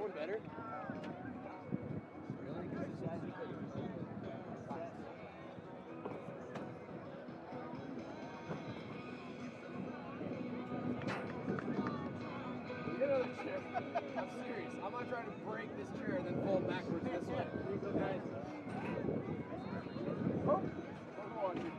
one better? Really? Because this guy's Get out of the chair. I'm serious. I'm not trying to break this chair and then fall backwards this way. Oh! Come on, dude.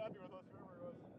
Happy with us, whoever it was.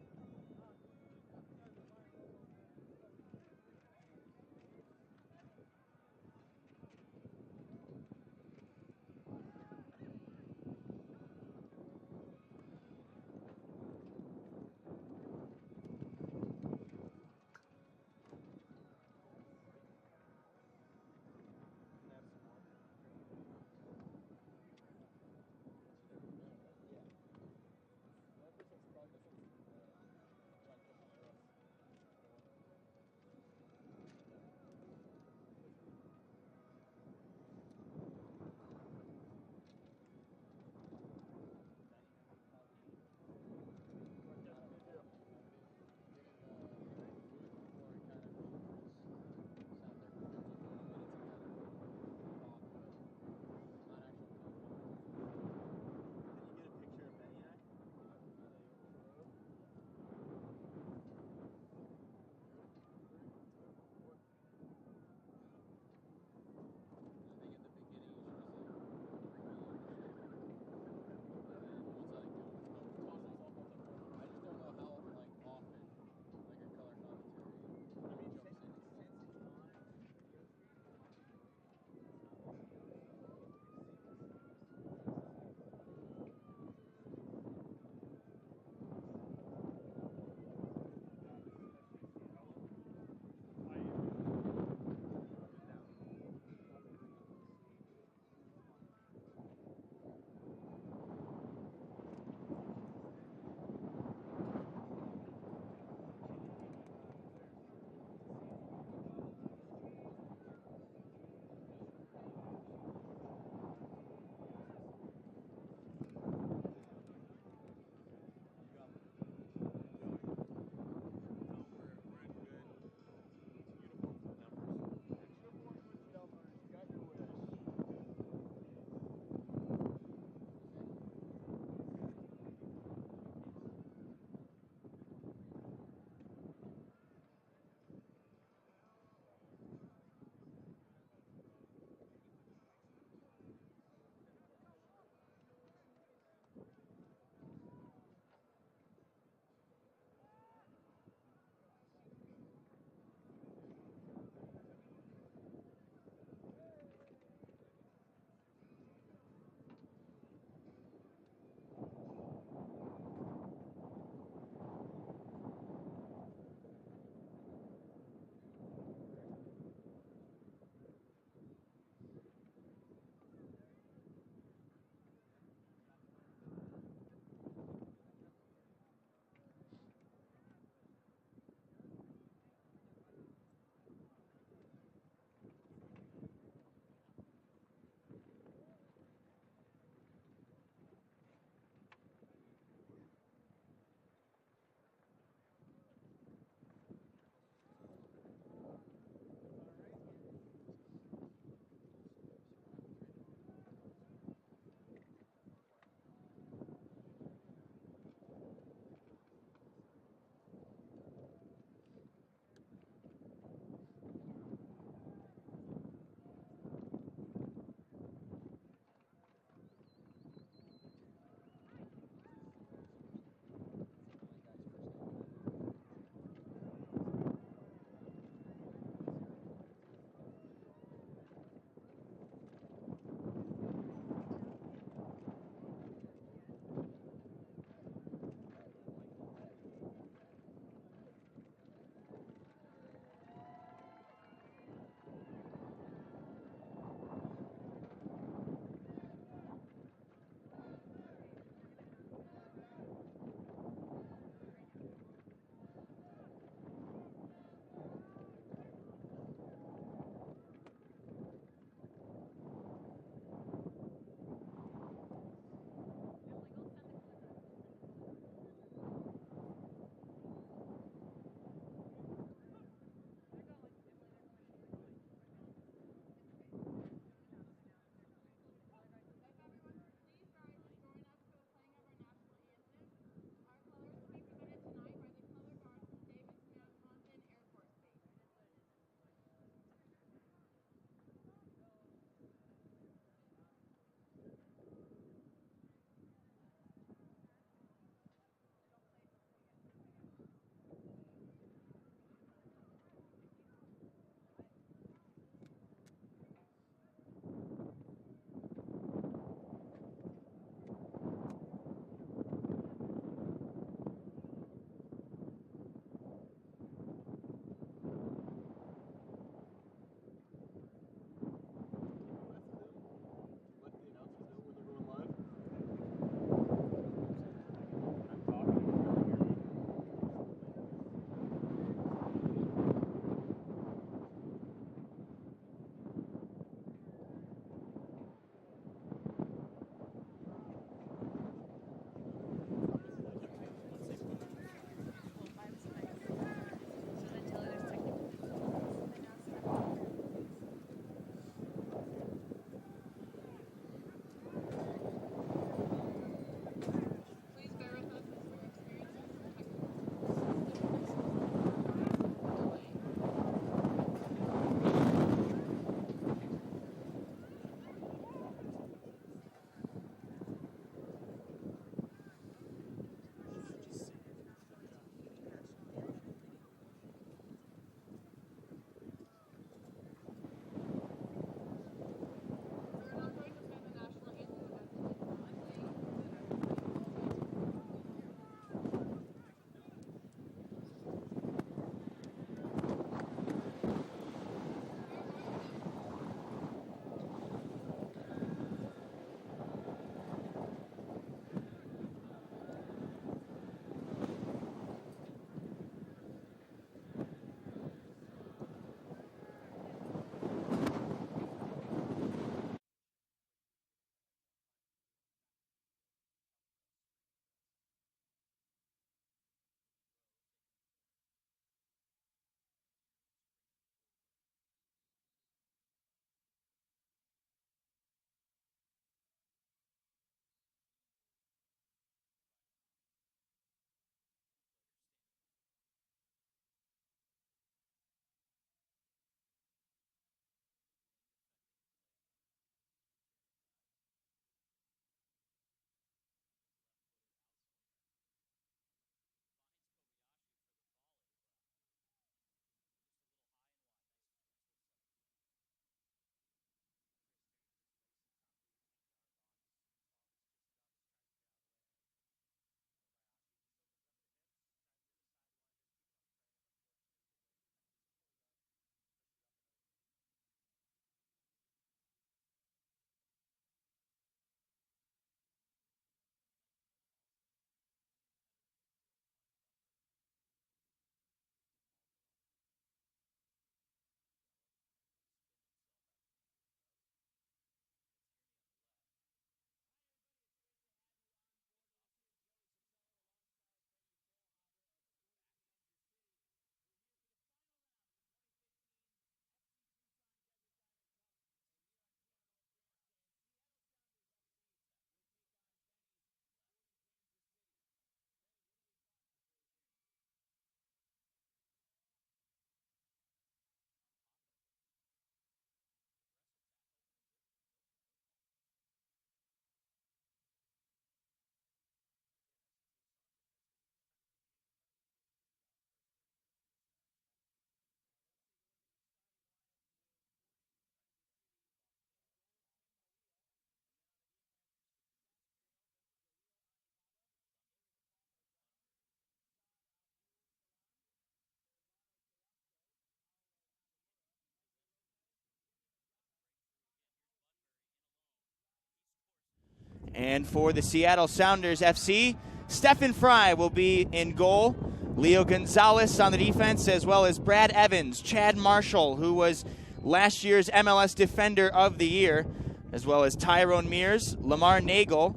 And for the Seattle Sounders FC, Stephen Fry will be in goal. Leo Gonzalez on the defense, as well as Brad Evans, Chad Marshall, who was last year's MLS Defender of the Year, as well as Tyrone Mears, Lamar Nagel,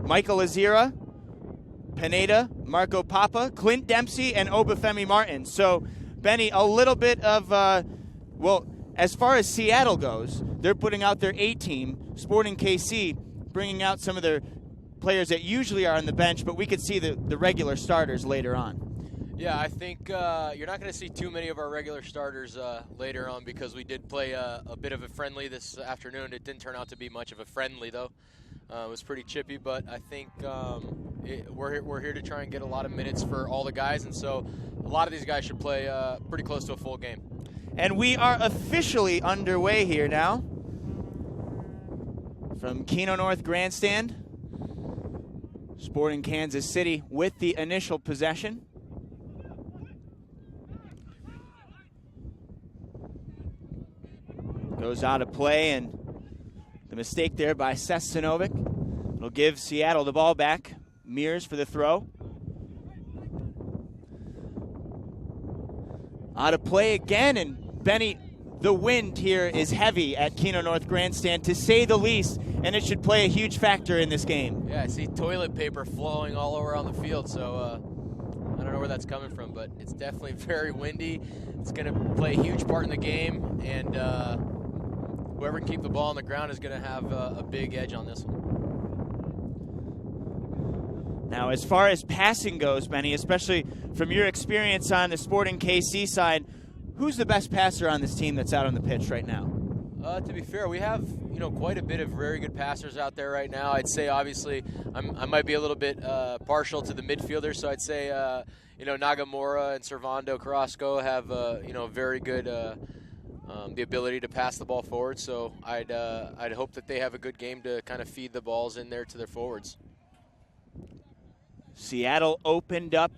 Michael Azira, Pineda, Marco Papa, Clint Dempsey, and Obafemi Martin. So, Benny, a little bit of, well, as far as Seattle goes, they're putting out their A-team, Sporting KC, bringing out some of their players that usually are on the bench, but we could see the regular starters later on. Yeah, I think you're not going to see too many of our regular starters later on, because we did play a bit of a friendly this afternoon. It didn't turn out to be much of a friendly, though. It was pretty chippy, but I think we're here to try and get a lot of minutes for all the guys, and so a lot of these guys should play pretty close to a full game. And we are officially underway here now from Keno North Grandstand. Sporting Kansas City with the initial possession. Goes out of play, and the mistake there by Sestanovic. It'll give Seattle the ball back. Mears for the throw. Out of play again, and Benny, the wind here is heavy at Keno North Grandstand, to say the least, and it should play a huge factor in this game. Yeah, I see toilet paper flowing all over on the field, so I don't know where that's coming from, but it's definitely very windy. It's going to play a huge part in the game, and whoever can keep the ball on the ground is going to have a big edge on this one. Now, as far as passing goes, Benny, especially from your experience on the Sporting KC side, who's the best passer on this team that's out on the pitch right now? To be fair, we have quite a bit of very good passers out there right now. I'd say obviously I might be a little bit partial to the midfielders, so I'd say Nagamura and Servando Carrasco have very good the ability to pass the ball forward. So I'd hope that they have a good game to kind of feed the balls in there to their forwards. Seattle opened up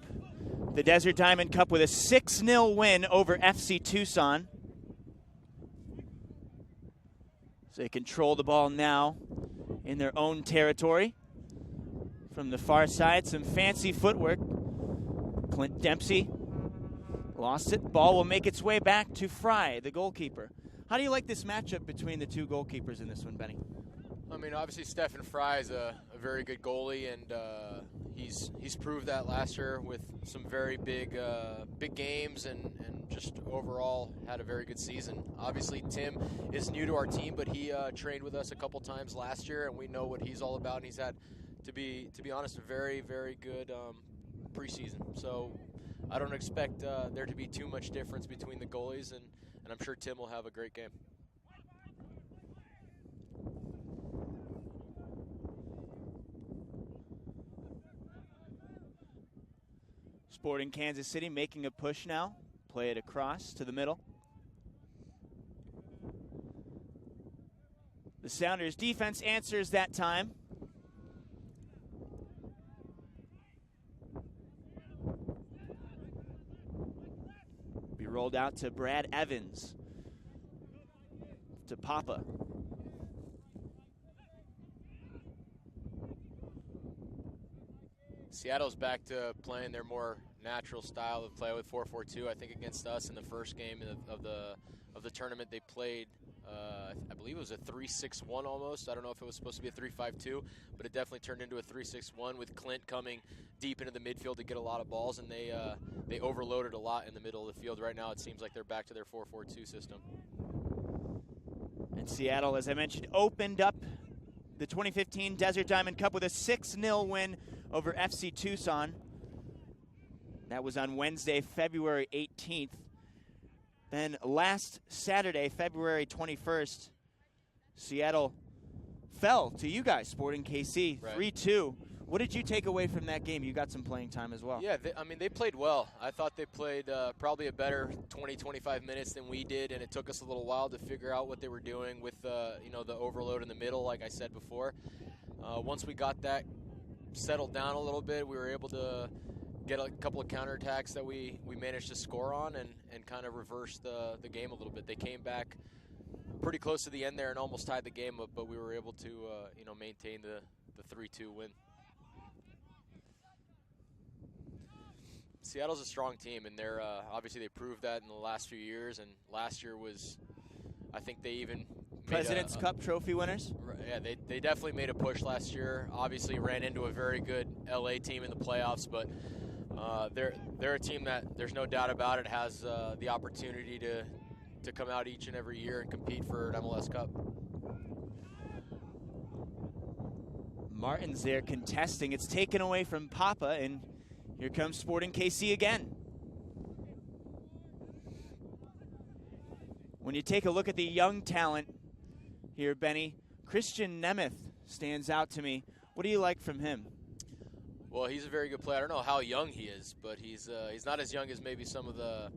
the Desert Diamond Cup with a 6-0 win over FC Tucson. So they control the ball now in their own territory. From the far side, some fancy footwork. Clint Dempsey lost it. Ball will make its way back to Fry, the goalkeeper. How do you like this matchup between the two goalkeepers in this one, Benny? I mean, obviously Stephen Fry is a very good goalie, and he's proved that last year with some very big games, and just overall had a very good season. Obviously Tim is new to our team, but he trained with us a couple times last year, and we know what he's all about, and he's had, to be honest, a very, very good preseason. So I don't expect there to be too much difference between the goalies, and I'm sure Tim will have a great game. Sporting Kansas City making a push now. Play it across to the middle. The Sounders defense answers that time. Be rolled out to Brad Evans. To Papa. Seattle's back to playing their more natural style of play with 4-4-2. I think against us in the first game of the tournament they played, I believe it was a 3-6-1 almost. I don't know if it was supposed to be a 3-5-2, but it definitely turned into a 3-6-1 with Clint coming deep into the midfield to get a lot of balls, and they overloaded a lot in the middle of the field. Right now it seems like they're back to their 4-4-2 system. And Seattle, as I mentioned, opened up the 2015 Desert Diamond Cup with a 6-0 win over FC Tucson. That was on Wednesday, February 18th. Then last Saturday, February 21st, Seattle fell to you guys, Sporting KC, 3-2. What did you take away from that game? You got some playing time as well. Yeah, they played well. I thought they played probably a better 20-25 minutes than we did, and it took us a little while to figure out what they were doing with the overload in the middle, like I said before. Once we got that settled down a little bit, we were able to get a couple of counterattacks that we managed to score on and kind of reverse the game a little bit. They came back pretty close to the end there and almost tied the game up, but we were able to, you know, maintain the 3-2 win. Seattle's a strong team, and they're obviously they proved that in the last few years. And last year was, I think they even President's Cup trophy winners. Yeah, they definitely made a push last year. Obviously ran into a very good LA team in the playoffs, but they're a team that there's no doubt about it has the opportunity to come out each and every year and compete for an MLS Cup. Martin's there contesting. It's taken away from Papa, and here comes Sporting KC again. When you take a look at the young talent here, Benny, Christian Nemeth stands out to me. What do you like from him? Well, he's a very good player. I don't know how young he is, but he's not as young as maybe some of the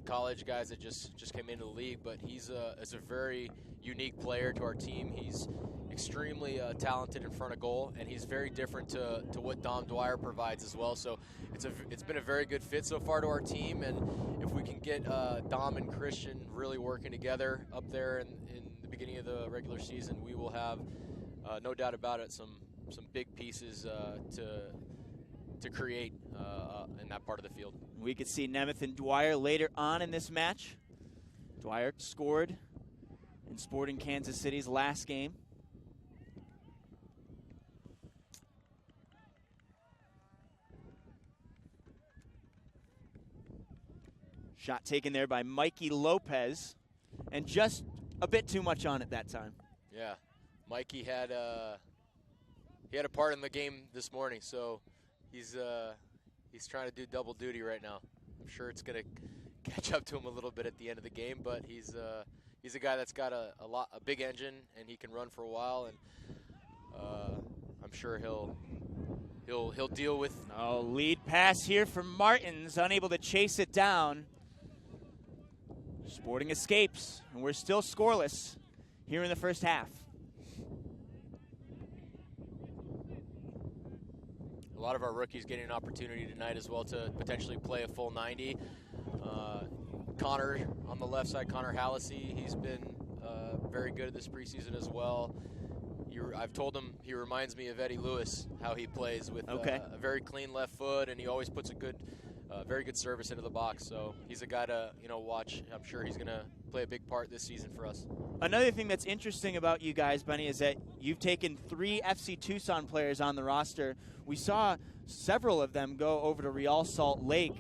college guys that just came into the league, but he's a very unique player to our team. He's extremely talented in front of goal, and he's very different to what Dom Dwyer provides as well. So it's been a very good fit so far to our team, and if we can get Dom and Christian really working together up there in the beginning of the regular season, we will have no doubt about it some big pieces to create in that part of the field. We could see Nemeth and Dwyer later on in this match. Dwyer scored in Sporting Kansas City's last game. Shot taken there by Mikey Lopez, and just a bit too much on it that time. Yeah, Mikey had a part in the game this morning, so he's trying to do double duty right now. I'm sure it's going to catch up to him a little bit at the end of the game, but he's a guy that's got a big engine, and he can run for a while, and I'm sure he'll deal with. Oh, lead pass here from Martins, unable to chase it down. Sporting escapes, and we're still scoreless here in the first half. A lot of our rookies getting an opportunity tonight as well to potentially play a full 90. Connor on the left side, Connor Hallisey, he's been very good at this preseason as well. I've told him he reminds me of Eddie Lewis, how he plays with a very clean left foot, and he always puts a very good service into the box. So he's a guy to watch. I'm sure he's going to play a big part this season for us. Another thing that's interesting about you guys, Benny, is that you've taken 3 FC Tucson players on the roster. We saw several of them go over to Real Salt Lake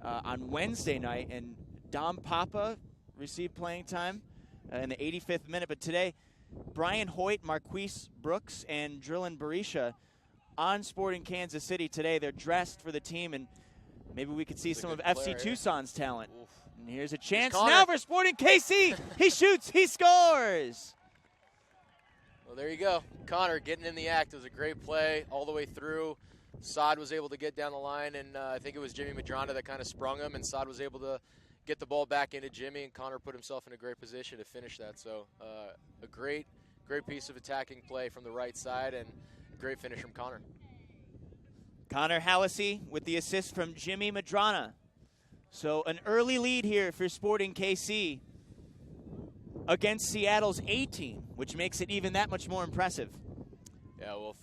on Wednesday night, and Dom Papa received playing time in the 85th minute. But today, Brian Hoyt, Marquise Brooks, and Drillin Barisha on Sporting Kansas City today. They're dressed for the team, and maybe we could see some of FC Tucson's talent. Oof. And here's a chance now for Sporting KC. He shoots, he scores. Well, there you go. Connor getting in the act. It was a great play all the way through. Saad was able to get down the line, and I think it was Jimmy Madrona that kind of sprung him, and Saad was able to get the ball back into Jimmy, and Connor put himself in a great position to finish that. So a great piece of attacking play from the right side, and a great finish from Connor. Connor Hallisey with the assist from Jimmy Madrona. So an early lead here for Sporting KC against Seattle's A team, which makes it even that much more impressive. Yeah, well,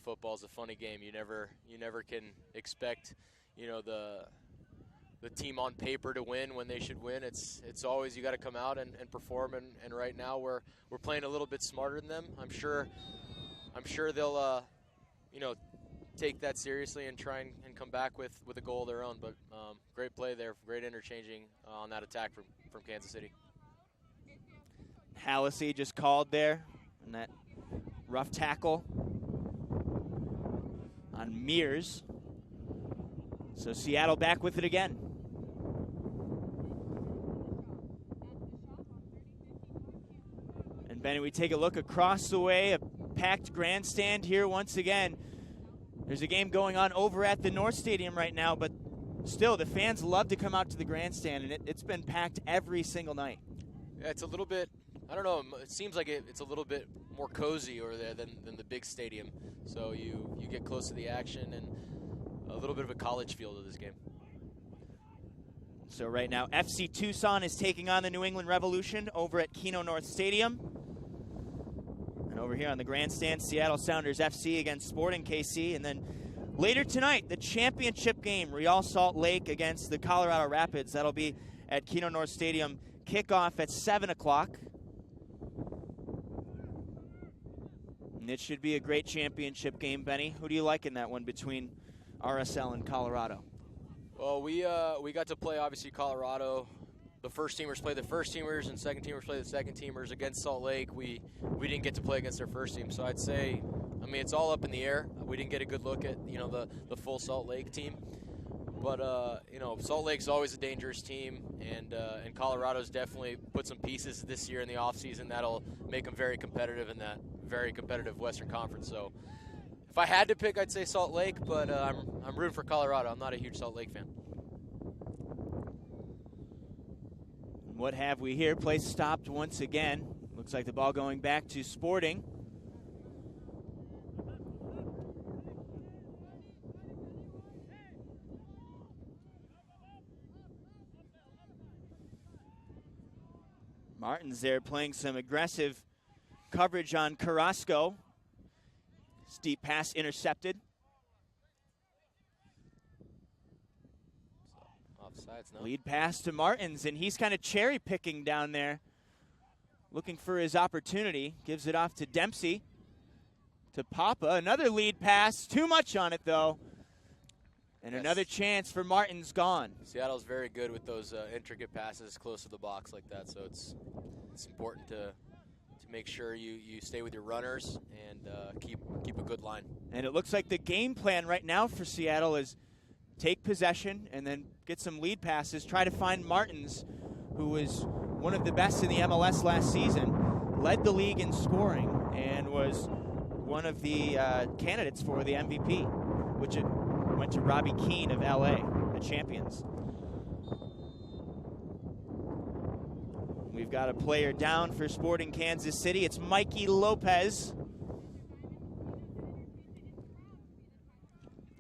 football's a funny game. You never can expect, the team on paper to win when they should win. It's always you got to come out and perform. And right now we're playing a little bit smarter than them. I'm sure they'll take that seriously and try and come back with a goal of their own. But great play there, great interchanging on that attack from Kansas City. Hallisey just called there, and that rough tackle on Mears. So Seattle back with it again. And Benny, we take a look across the way, a packed grandstand here once again. There's a game going on over at the North Stadium right now, but still the fans love to come out to the grandstand, and it's been packed every single night. Yeah, it's a little bit, I don't know, it seems like it's a little bit more cozy over there than the big stadium. So you get close to the action and a little bit of a college feel to this game. So right now, FC Tucson is taking on the New England Revolution over at Keno North Stadium. And over here on the grandstand, Seattle Sounders FC against Sporting KC. And then later tonight, the championship game, Real Salt Lake against the Colorado Rapids. That'll be at Keno North Stadium. Kickoff at 7 o'clock. And it should be a great championship game, Benny. Who do you like in that one between RSL and Colorado? Well, we got to play, obviously, Colorado. The first teamers play the first teamers, and second teamers play the second teamers. Against Salt Lake, we didn't get to play against their first team. So I'd say, I mean, it's all up in the air. We didn't get a good look at, you know, the full Salt Lake team. But, you know, Salt Lake's always a dangerous team, and Colorado's definitely put some pieces this year in the offseason that'll make them very competitive in that very competitive Western Conference. So if I had to pick, I'd say Salt Lake, but I'm rooting for Colorado. I'm not a huge Salt Lake fan. What have we here? Play stopped once again. Looks like the ball going back to Sporting. Martin's there playing some aggressive coverage on Carrasco. Steep pass intercepted. Offsides now. Lead pass to Martins, and he's kind of cherry picking down there, looking for his opportunity. Gives it off to Dempsey, to Papa. Another lead pass, too much on it though. And yes, another chance for Martins gone. Seattle's very good with those intricate passes close to the box like that, so it's important to make sure you stay with your runners and keep a good line. And it looks like the game plan right now for Seattle is take possession and then get some lead passes, try to find Martins, who was one of the best in the MLS last season, led the league in scoring, and was one of the candidates for the MVP, which it went to Robbie Keane of LA, the champions. We've got a player down for Sporting Kansas City. It's Mikey Lopez.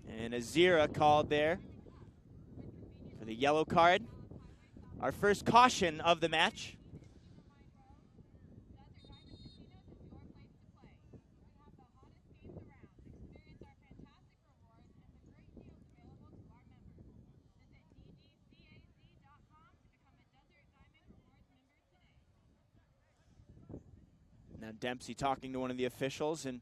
And Azira called there for the yellow card. Our first caution of the match. Now Dempsey talking to one of the officials, and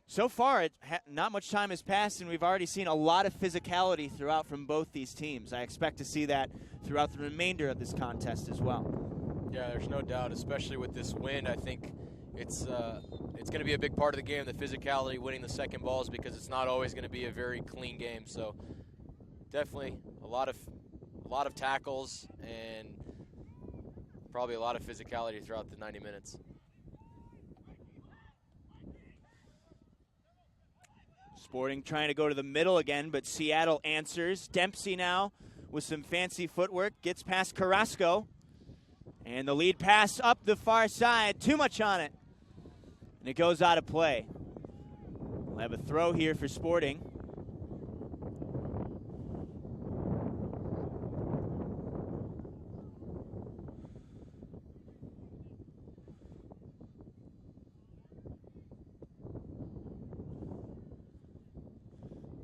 so far not much time has passed, and we've already seen a lot of physicality throughout from both these teams. I expect to see that throughout the remainder of this contest as well. Yeah, there's no doubt, especially with this win. I think it's going to be a big part of the game, the physicality, winning the second balls, because it's not always going to be a very clean game. So definitely a lot of tackles and probably a lot of physicality throughout the 90 minutes. Sporting trying to go to the middle again, but Seattle answers. Dempsey now with some fancy footwork, gets past Carrasco. And the lead pass up the far side, too much on it. And it goes out of play. We'll have a throw here for Sporting.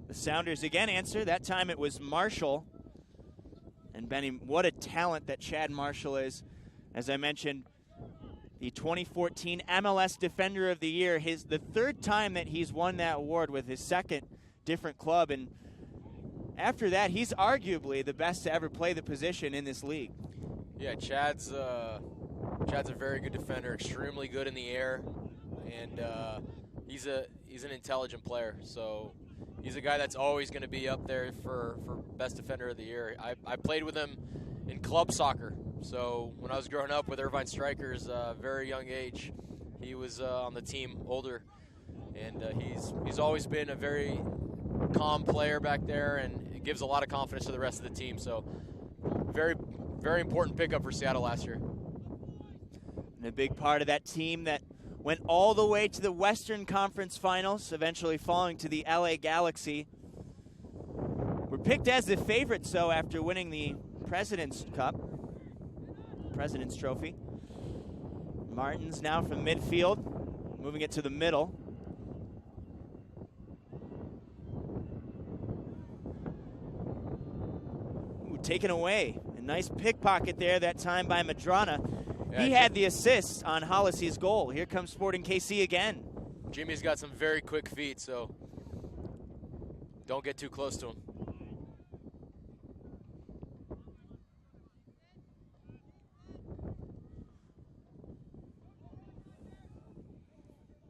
The Sounders again answer. That time it was Marshall. And Benny, what a talent that Chad Marshall is. As I mentioned, the 2014 MLS Defender of the Year, the third time that he's won that award with his second different club. And after that, he's arguably the best to ever play the position in this league. Yeah, Chad's a very good defender, extremely good in the air, and he's an intelligent player. So he's a guy that's always going to be up there for Best Defender of the Year. I played with him in club soccer. So when I was growing up with Irvine Strikers, very young age, he was on the team older, and he's always been a very calm player back there, and it gives a lot of confidence to the rest of the team. So very, very important pickup for Seattle last year. And a big part of that team that went all the way to the Western Conference Finals, eventually falling to the LA Galaxy. Were picked as the favorites, though, after winning the President's Cup, President's Trophy. Martins now from midfield, moving it to the middle. Ooh, taken away. A nice pickpocket there that time by Madrana. Yeah, he had the assist on Hollisey's goal. Here comes Sporting KC again. Jimmy's got some very quick feet, so don't get too close to him.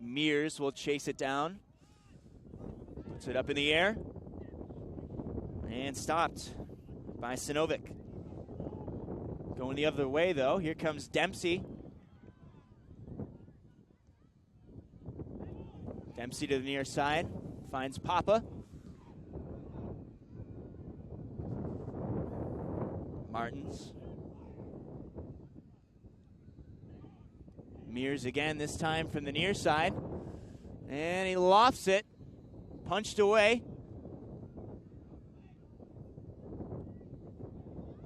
Mears will chase it down. Puts it up in the air. And stopped by Sinovic. Going the other way, though. Here comes Dempsey. Dempsey to the near side. Finds Papa. Martins. Mears again, this time from the near side. And he lofts it. Punched away.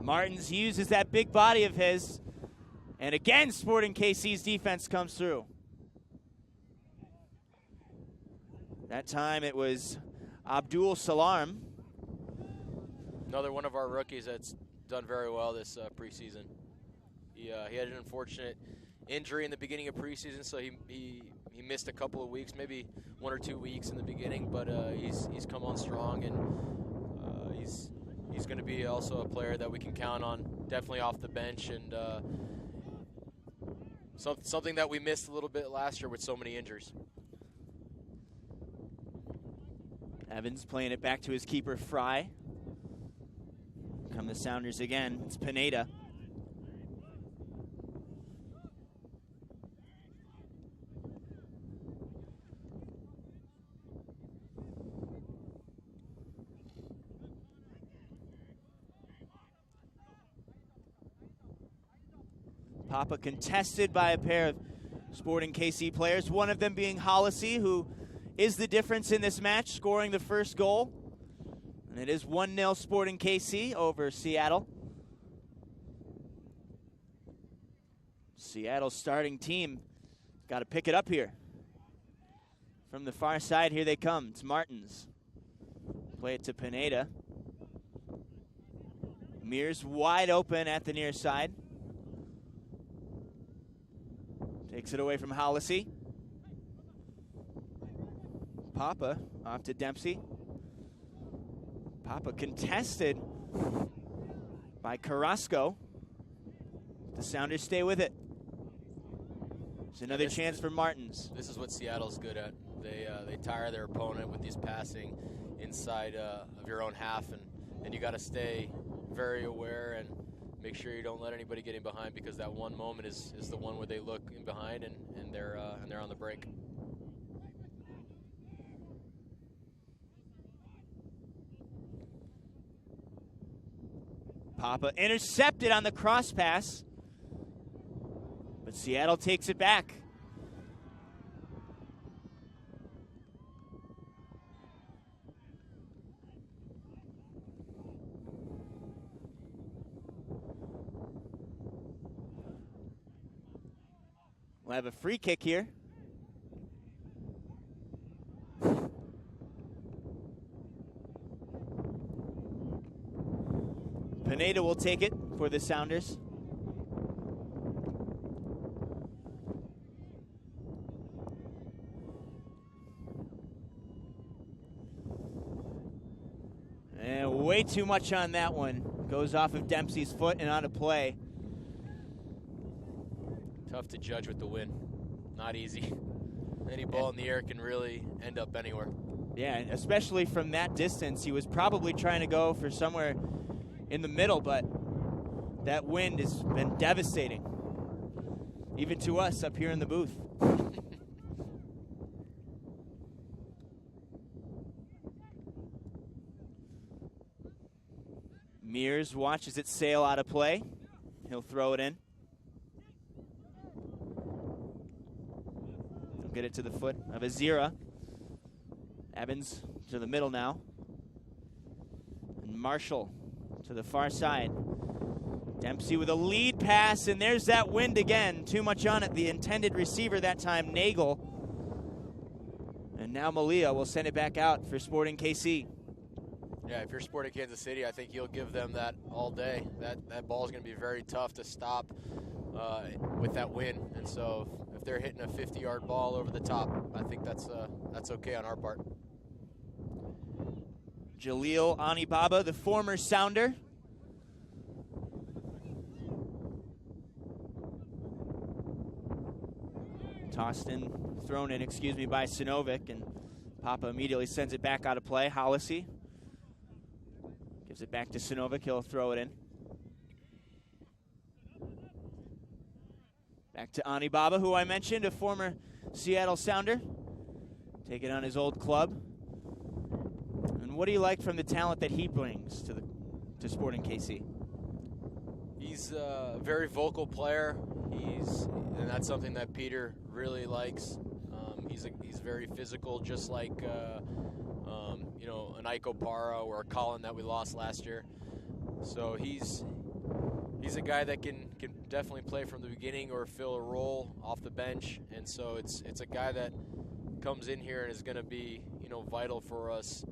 Martins uses that big body of his. And again, Sporting KC's defense comes through. That time it was Abdul Salam. Another one of our rookies that's done very well this preseason. He had an unfortunate injury in the beginning of preseason, so he missed a couple of weeks, maybe 1 or 2 weeks in the beginning, but he's come on strong, and he's going to be also a player that we can count on, definitely off the bench, and something that we missed a little bit last year with so many injuries. Evans playing it back to his keeper, Fry. Come the Sounders again. It's Pineda. Papa contested by a pair of Sporting KC players, one of them being Hollisey, who is the difference in this match, scoring the first goal. And it is 1-0 Sporting KC over Seattle. Seattle's starting team got to pick it up here. From the far side, here they come. It's Martins. Play it to Pineda. Mears wide open at the near side. Takes it away from Hollisey. Papa off to Dempsey. Papa contested by Carrasco. The Sounders stay with it. It's another chance for Martins. This is what Seattle's good at. They tire their opponent with these passing inside of your own half, and you got to stay very aware and make sure you don't let anybody get in behind, because that one moment is the one where they look in behind and they're on the break. Papa intercepted on the cross pass, but Seattle takes it back. We'll have a free kick here. Pineda will take it for the Sounders. And way too much on that one. Goes off of Dempsey's foot and out of play. Tough to judge with the wind. Not easy. Any ball in the air can really end up anywhere. Yeah, especially from that distance. He was probably trying to go for somewhere in the middle, but that wind has been devastating, even to us up here in the booth. Mears watches it sail out of play. He'll throw it in. He'll get it to the foot of Azira. Evans to the middle now. And Marshall to the far side. Dempsey with a lead pass, and there's that wind again. Too much on it. The intended receiver that time, Nagel. And now Malia will send it back out for Sporting KC. Yeah, if you're Sporting Kansas City, I think you'll give them that all day. That ball is going to be very tough to stop with that wind. And so if they're hitting a 50-yard ball over the top, I think that's okay on our part. Jaleel Anibaba, the former Sounder. Tossed in, thrown in, by Sinovic, and Papa immediately sends it back out of play. Hollisey gives it back to Sinovic. He'll throw it in. Back to Anibaba, who I mentioned, a former Seattle Sounder. Taking on his old club. And what do you like from the talent that he brings to Sporting KC? He's a very vocal player. And that's something that Peter really likes. He's very physical, just like an Ike Opara or a Colin that we lost last year. So he's a guy that can definitely play from the beginning or fill a role off the bench. And so it's a guy that comes in here and is going to be vital for us.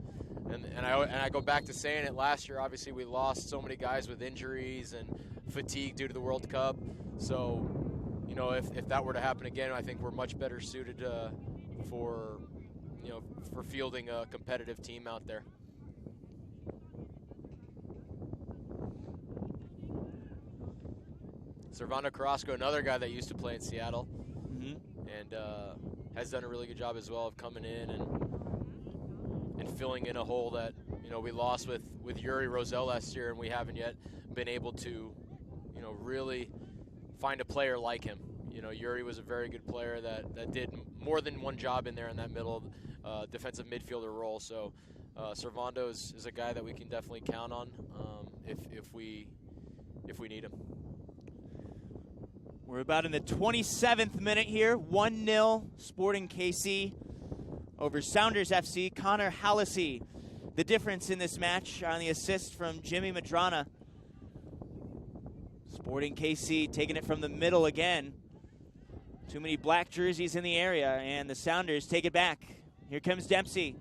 And I go back to saying it last year. Obviously, we lost so many guys with injuries and fatigue due to the World Cup. So, if that were to happen again, I think we're much better suited for fielding a competitive team out there. Servando Carrasco, another guy that used to play in Seattle, and has done a really good job as well of coming in and filling in a hole that we lost with Yuri Rosell last year, and we haven't yet been able to really find a player like him. Yuri was a very good player that did more than one job in there in that middle defensive midfielder role. So Servando is a guy that we can definitely count on if we need him. We're about in the 27th minute here. 1-0 Sporting KC over Sounders FC. Connor Hallisey, the difference in this match on the assist from Jimmy Madrana. Sporting KC taking it from the middle again. Too many black jerseys in the area, and the Sounders take it back. Here comes Dempsey.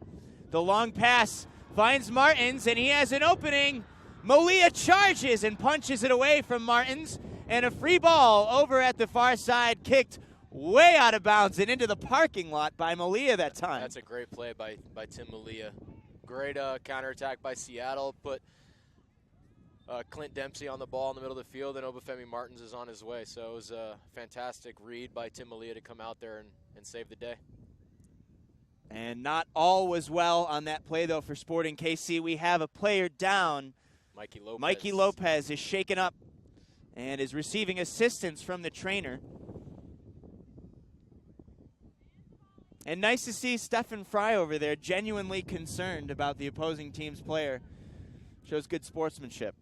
The long pass finds Martins, and he has an opening. Malia charges and punches it away from Martins, and a free ball over at the far side, kicked way out of bounds and into the parking lot by Malia that time. That's a great play by Tim Malia. Great counterattack by Seattle. Put Clint Dempsey on the ball in the middle of the field, and Obafemi Martins is on his way. So it was a fantastic read by Tim Malia to come out there and save the day. And not all was well on that play, though, for Sporting KC. We have a player down. Mikey Lopez. Mikey Lopez is shaken up and is receiving assistance from the trainer. And nice to see Stefan Fry over there, genuinely concerned about the opposing team's player. Shows good sportsmanship.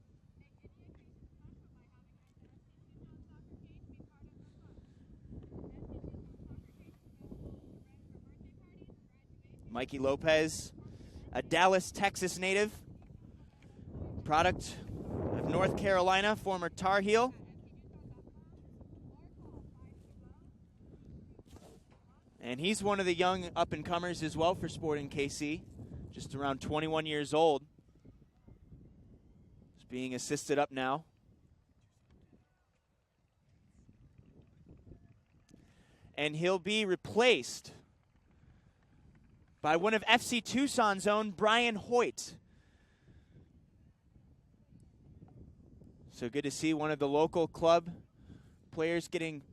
Mikey Lopez, a Dallas, Texas native, product of North Carolina, former Tar Heel. And he's one of the young up-and-comers as well for Sporting KC, just around 21 years old. He's being assisted up now. And he'll be replaced by one of FC Tucson's own, Brian Hoyt. So good to see one of the local club players getting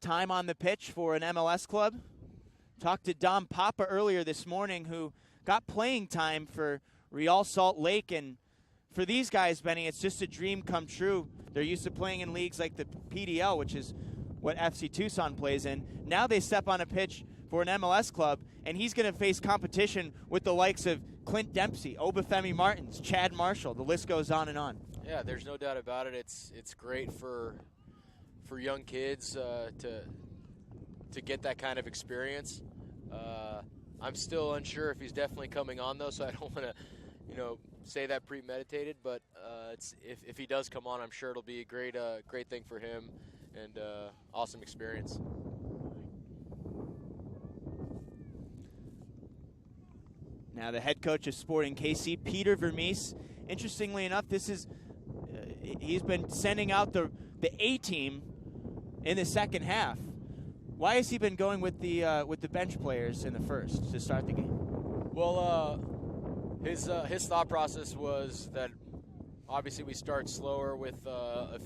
time on the pitch for an MLS club. Talked to Dom Papa earlier this morning, who got playing time for Real Salt Lake. And for these guys, Benny, it's just a dream come true. They're used to playing in leagues like the PDL, which is what FC Tucson plays in. Now they step on a pitch for an MLS club, and he's going to face competition with the likes of Clint Dempsey, Obafemi Martins, Chad Marshall. The list goes on and on. Yeah, there's no doubt about it. It's great for young kids to get that kind of experience. I'm still unsure if he's definitely coming on, though, so I don't want to say that premeditated, but if he does come on, I'm sure it'll be a great thing for him and awesome experience. Now the head coach of Sporting KC, Peter Vermees. Interestingly enough, this is he's been sending out the A team in the second half. Why has he been going with the bench players in the first to start the game? Well, his thought process was that obviously we start slower with a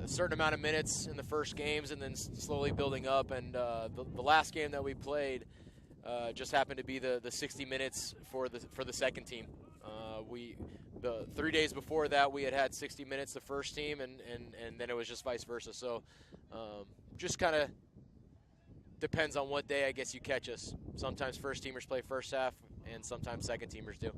certain amount of minutes in the first games, and then slowly building up. And the last game that we played just happened to be the 60 minutes for the second team. The 3 days before that, we had 60 minutes the first team, and then it was just vice versa. So just kind of depends on what day I guess you catch us. Sometimes first teamers play first half, and sometimes second teamers do.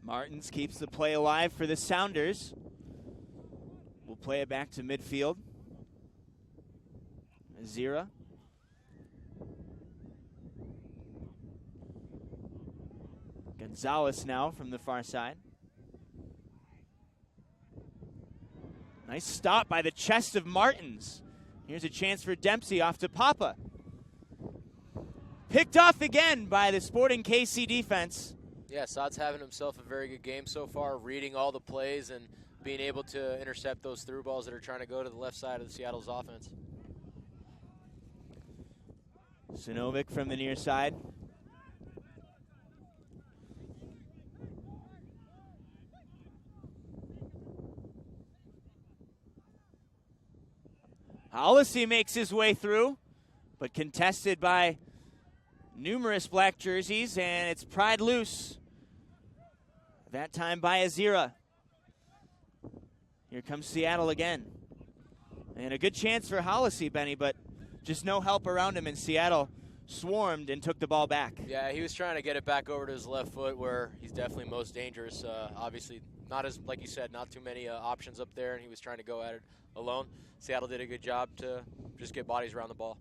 Martins keeps the play alive for the Sounders. We'll play it back to midfield. Zira. Gonzalez now from the far side. Nice stop by the chest of Martins. Here's a chance for Dempsey off to Papa. Picked off again by the Sporting KC defense. Yeah, Saad's having himself a very good game so far, reading all the plays and being able to intercept those through balls that are trying to go to the left side of the Seattle's offense. Sinovic from the near side. Hollisey makes his way through, but contested by numerous black jerseys, and it's pried loose. That time by Azira. Here comes Seattle again. And a good chance for Hollisey, Benny, but just no help around him, and Seattle swarmed and took the ball back. Yeah, he was trying to get it back over to his left foot where he's definitely most dangerous. Obviously, not as, like you said, not too many options up there, and he was trying to go at it alone. Seattle did a good job to just get bodies around the ball.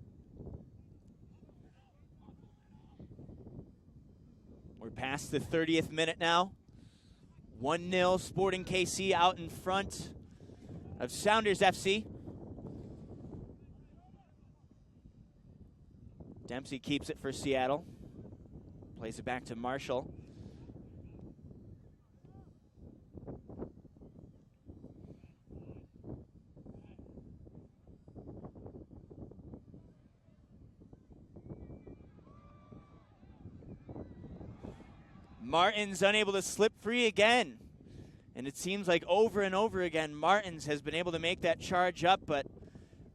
We're past the 30th minute now. 1-0 Sporting KC out in front of Sounders FC. Dempsey keeps it for Seattle. Plays it back to Marshall. Martins unable to slip free again. And it seems like over and over again, Martins has been able to make that charge up, but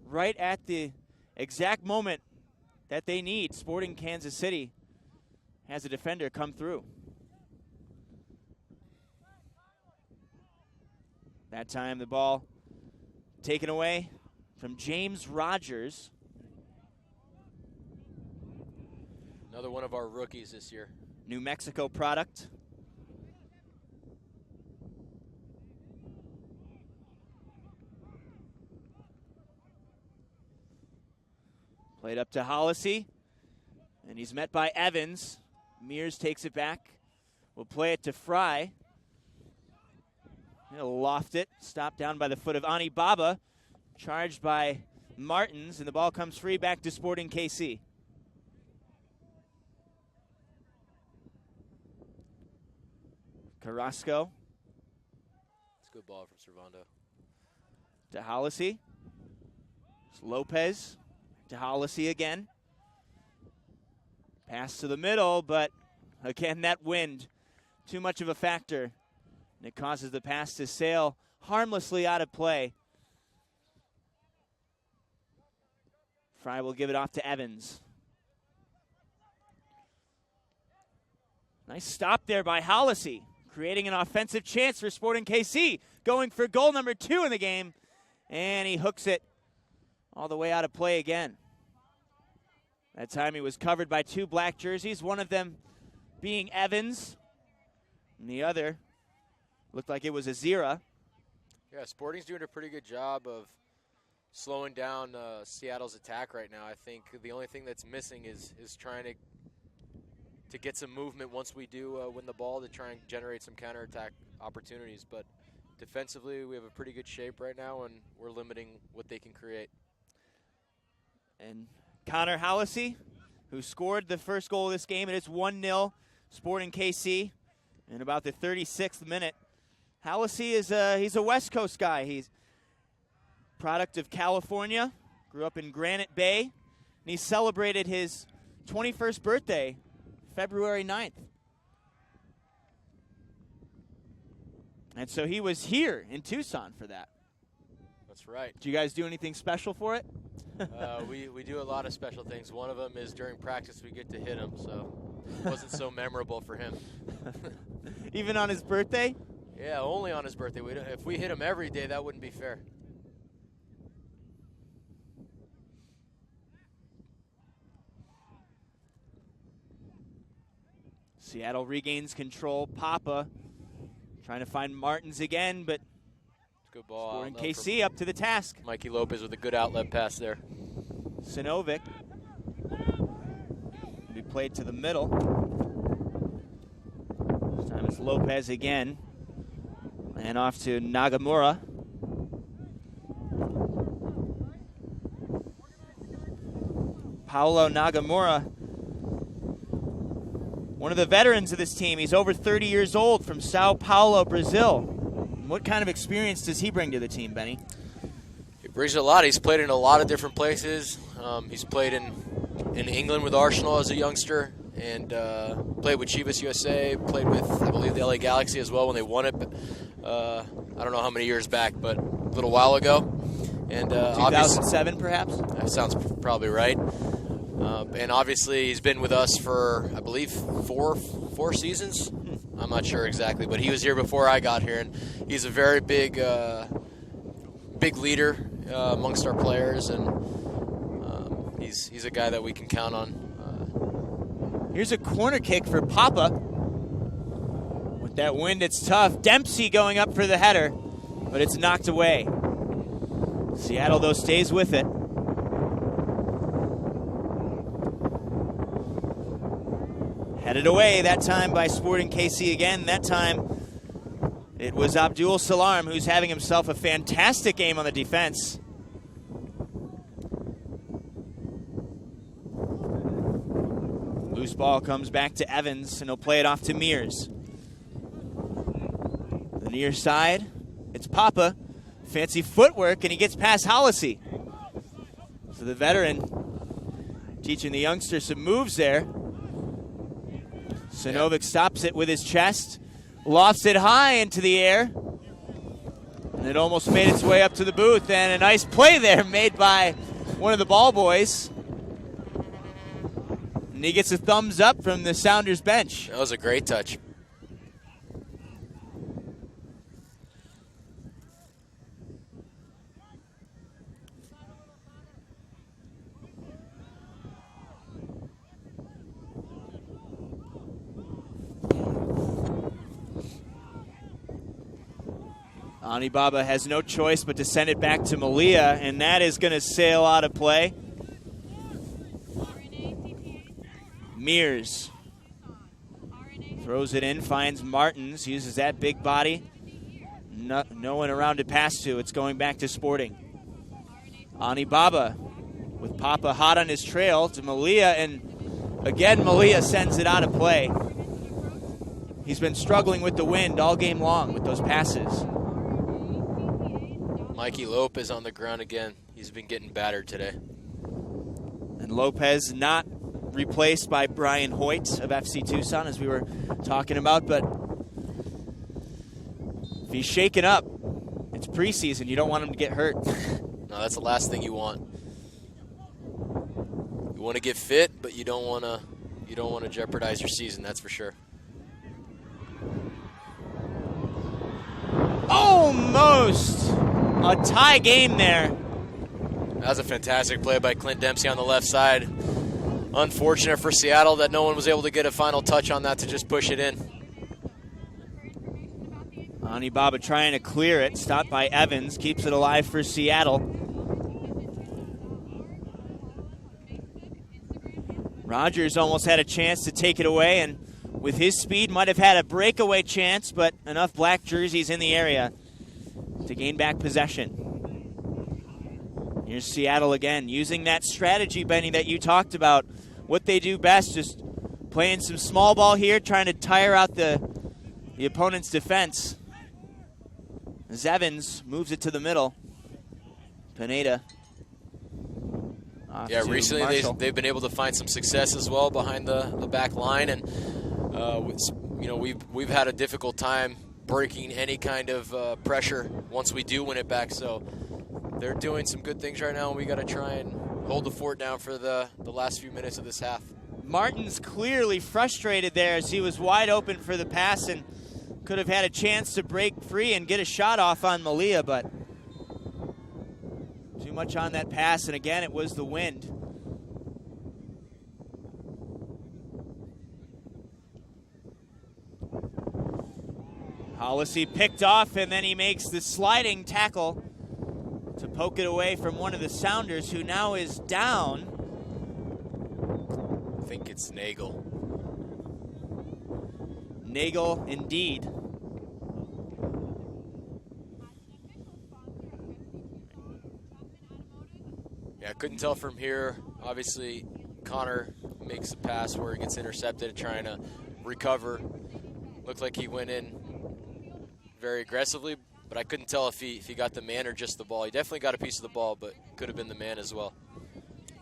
right at the exact moment that they need, Sporting Kansas City has a defender come through. That time the ball taken away from James Rogers. Another one of our rookies this year. New Mexico product. Played up to Hollisey, and he's met by Evans. Mears takes it back. We'll play it to Fry. He'll loft it. Stopped down by the foot of Ani Baba. Charged by Martins, and the ball comes free back to Sporting KC. Carrasco. It's a good ball from Servando. To Hollisey. It's Lopez. To Hollisey again. Pass to the middle, but again, that wind, too much of a factor. And it causes the pass to sail harmlessly out of play. Fry will give it off to Evans. Nice stop there by Hollisey, creating an offensive chance for Sporting KC, going for goal number 2 in the game, and he hooks it all the way out of play again. That time he was covered by 2 black jerseys, one of them being Evans. And the other looked like it was Azira. Yeah, Sporting's doing a pretty good job of slowing down Seattle's attack right now. I think the only thing that's missing is trying to get some movement once we do win the ball to try and generate some counterattack opportunities. But defensively, we have a pretty good shape right now, and we're limiting what they can create. And Connor Hallisey, who scored the first goal of this game, and it's 1-0 Sporting KC in about the 36th minute. Hallisey is he's a West Coast guy. He's product of California, grew up in Granite Bay, and he celebrated his 21st birthday February 9th. And so he was here in Tucson for that. That's right. Did you guys do anything special for it? We do a lot of special things. One of them is during practice we get to hit him, so it wasn't so memorable for him. Even on his birthday? Yeah, only on his birthday. If we hit him every day, that wouldn't be fair. Seattle regains control. Papa trying to find Martins again, but good ball. Sporting KC up to the task. Mikey Lopez with a good outlet pass there. Sinovic. Be played to the middle. This time it's Lopez again. And off to Nagamura. Paulo Nagamura, one of the veterans of this team. He's over 30 years old, from Sao Paulo, Brazil. What kind of experience does he bring to the team, Benny? He brings a lot. He's played in a lot of different places. He's played in England with Arsenal as a youngster, and played with Chivas USA, played with, I believe, the LA Galaxy as well when they won it. I don't know how many years back, but a little while ago. And 2007, perhaps? That sounds probably right. And obviously he's been with us for, I believe, four seasons. I'm not sure exactly, but he was here before I got here, and he's a very big leader amongst our players, and he's a guy that we can count on. Here's a corner kick for Papa. With that wind, it's tough. Dempsey going up for the header, but it's knocked away. Seattle, though, stays with it. Headed away that time by Sporting KC again. That time it was Abdul Salam, who's having himself a fantastic game on the defense. Loose ball comes back to Evans, and he'll play it off to Mears. The near side, it's Papa. Fancy footwork, and he gets past Hallisey. So the veteran teaching the youngster some moves there. Sinovic stops it with his chest, lofts it high into the air, and it almost made its way up to the booth. And a nice play there made by one of the ball boys. And he gets a thumbs up from the Sounders bench. That was a great touch. Anibaba has no choice but to send it back to Malia, and that is going to sail out of play. Mears throws it in, finds Martins, uses that big body. No one around to pass to. It's going back to Sporting. Anibaba with Papa hot on his trail to Malia, and again Malia sends it out of play. He's been struggling with the wind all game long with those passes. Mikey Lopez on the ground again. He's been getting battered today. And Lopez not replaced by Brian Hoyt of FC Tucson, as we were talking about, but if he's shaken up, it's preseason. You don't want him to get hurt. No, that's the last thing you want. You want to get fit, but you don't want to jeopardize your season, that's for sure. Almost a tie game there. That was a fantastic play by Clint Dempsey on the left side. unfortunate for Seattle that no one was able to get a final touch on that to just push it in. Anibaba trying to clear it, stopped by Evans, keeps it alive for Seattle. Rogers almost had a chance to take it away, and with his speed might have had a breakaway chance, but enough black jerseys in the area to gain back possession. Here's Seattle again, using that strategy, Benny, that you talked about. What they do best, just playing some small ball here, trying to tire out the opponent's defense. As Evans moves it to the middle. Pineda. Yeah, recently they've been able to find some success as well behind the back line, and we've had a difficult time breaking any kind of pressure once we do win it back. So they're doing some good things right now, and we got to try and hold the fort down for the last few minutes of this half. Martin's clearly frustrated there as he was wide open for the pass and could have had a chance to break free and get a shot off on Malia, but too much on that pass, and again, it was the wind. Hollisey picked off, and then he makes the sliding tackle to poke it away from one of the Sounders, who now is down. I think it's Nagel. Nagel, indeed. Yeah, I couldn't tell from here. Obviously, Connor makes a pass where he gets intercepted, trying to recover. Looked like he went in very aggressively, but I couldn't tell if he got the man or just the ball. He definitely got a piece of the ball, but could have been the man as well.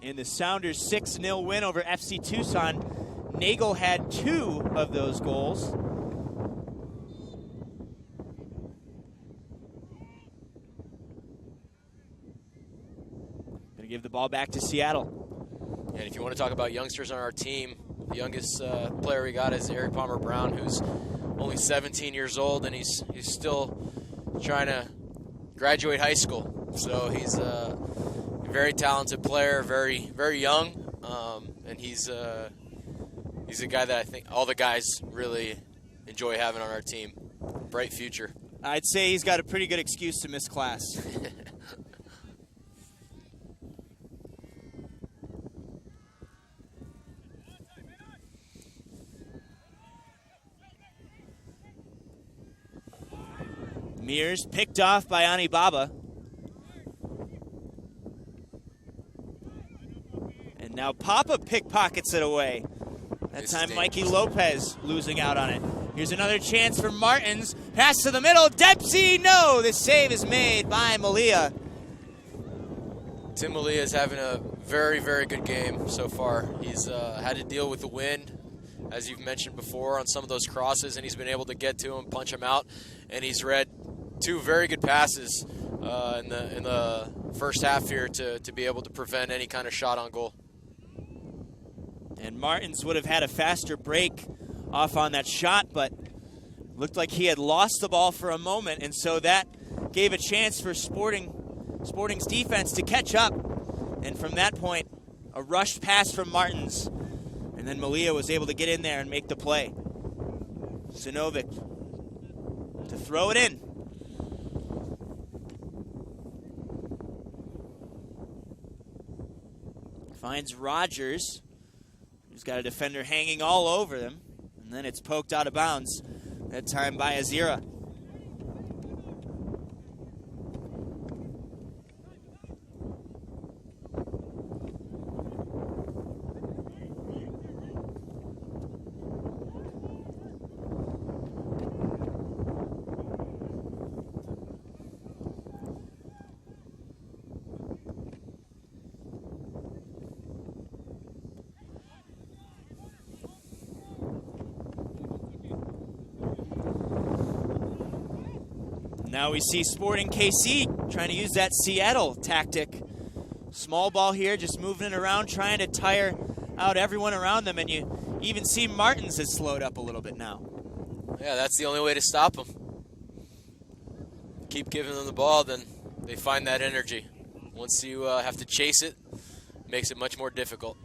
In the Sounders' 6-0 win over FC Tucson, Nagel had 2 of those goals. Going to give the ball back to Seattle. And if you want to talk about youngsters on our team, the youngest player we got is Eric Palmer Brown, who's only 17 years old, and he's still trying to graduate high school. So he's a very talented player, very, very young, and he's a guy that I think all the guys really enjoy having on our team. Bright future. I'd say he's got a pretty good excuse to miss class. Mears picked off by Anibaba. And now Papa pickpockets it away. That time Mikey Lopez losing out on it. Here's another chance for Martins. Pass to the middle. Dempsey, no! The save is made by Malia. Tim Malia is having a very, very good game so far. He's had to deal with the wind, as you've mentioned before, on some of those crosses, and he's been able to get to him, punch him out, and he's read 2 very good passes in the first half here to be able to prevent any kind of shot on goal. And Martins would have had a faster break off on that shot, but looked like he had lost the ball for a moment, and so that gave a chance for Sporting's defense to catch up. And from that point, a rushed pass from Martins, and then Malia was able to get in there and make the play. Sinovic to throw it in. Finds Rogers, who's got a defender hanging all over them, and then it's poked out of bounds, that time by Azira. Now we see Sporting KC trying to use that Seattle tactic. Small ball here, just moving it around, trying to tire out everyone around them, and you even see Martins has slowed up a little bit now. Yeah, that's the only way to stop them. Keep giving them the ball, then they find that energy. Once you have to chase it, it makes it much more difficult.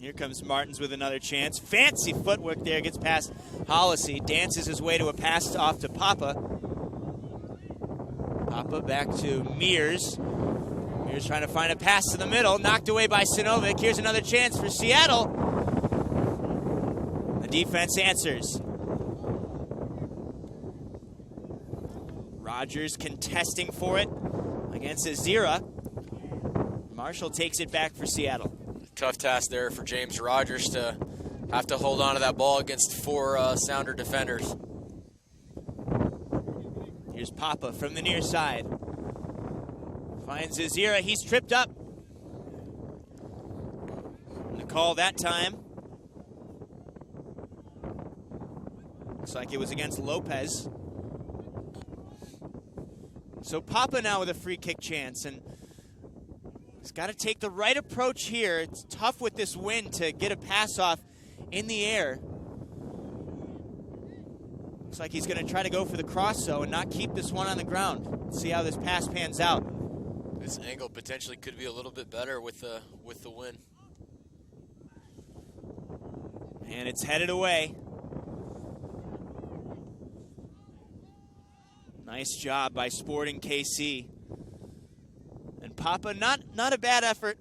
Here comes Martins with another chance. Fancy footwork there, gets past Hollisey, dances his way to a pass off to Papa. Papa back to Mears. Mears trying to find a pass to the middle, knocked away by Sinovic. Here's another chance for Seattle. The defense answers. Rogers contesting for it against Azira. Marshall takes it back for Seattle. Tough task there for James Rogers to have to hold on to that ball against 4 Sounder defenders. Here's Papa from the near side. Finds Azira. He's tripped up. And the call that time. Looks like it was against Lopez. So Papa now with a free kick chance, and he's got to take the right approach here. It's tough with this wind to get a pass off in the air. Looks like he's going to try to go for the cross, though, and not keep this one on the ground. Let's see how this pass pans out. This angle potentially could be a little bit better with the wind. And it's headed away. Nice job by Sporting KC. And Papa, not a bad effort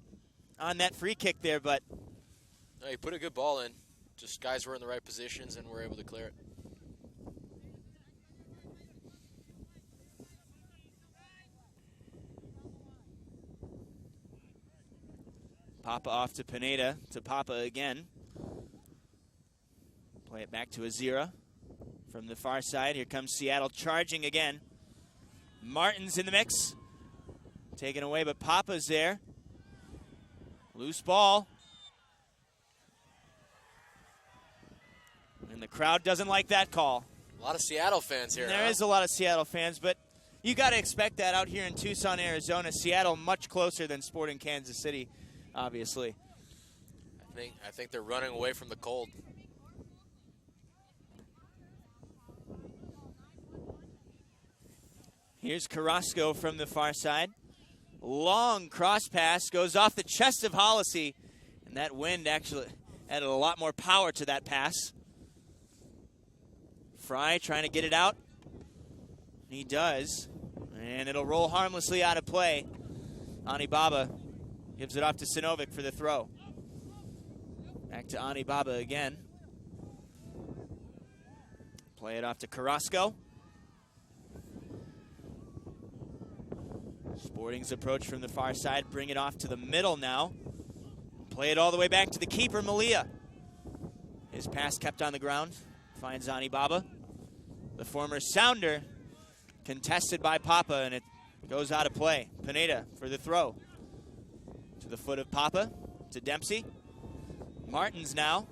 on that free kick there, but No, he put a good ball in. Just guys were in the right positions and were able to clear it. Papa off to Pineda, to Papa again. Play it back to Azira from the far side. Here comes Seattle charging again. Martins in the mix. Taken away, but Papa's there. Loose ball. And the crowd doesn't like that call. A lot of Seattle fans here. There is a lot of Seattle fans, but you got to expect that out here in Tucson, Arizona. Seattle much closer than Sporting Kansas City, obviously. I think they're running away from the cold. Here's Carrasco from the far side. Long cross pass goes off the chest of Hollisey, and that wind actually added a lot more power to that pass. Fry trying to get it out. He does, and it'll roll harmlessly out of play. Ani Baba gives it off to Sinovic for the throw. Back to Ani Baba again. Play it off to Carrasco. Sporting's approach from the far side. Bring it off to the middle now. Play it all the way back to the keeper, Malia. His pass kept on the ground. Finds Ani Baba. The former Sounder contested by Papa, and it goes out of play. Pineda for the throw. To the foot of Papa. To Dempsey. Martins now.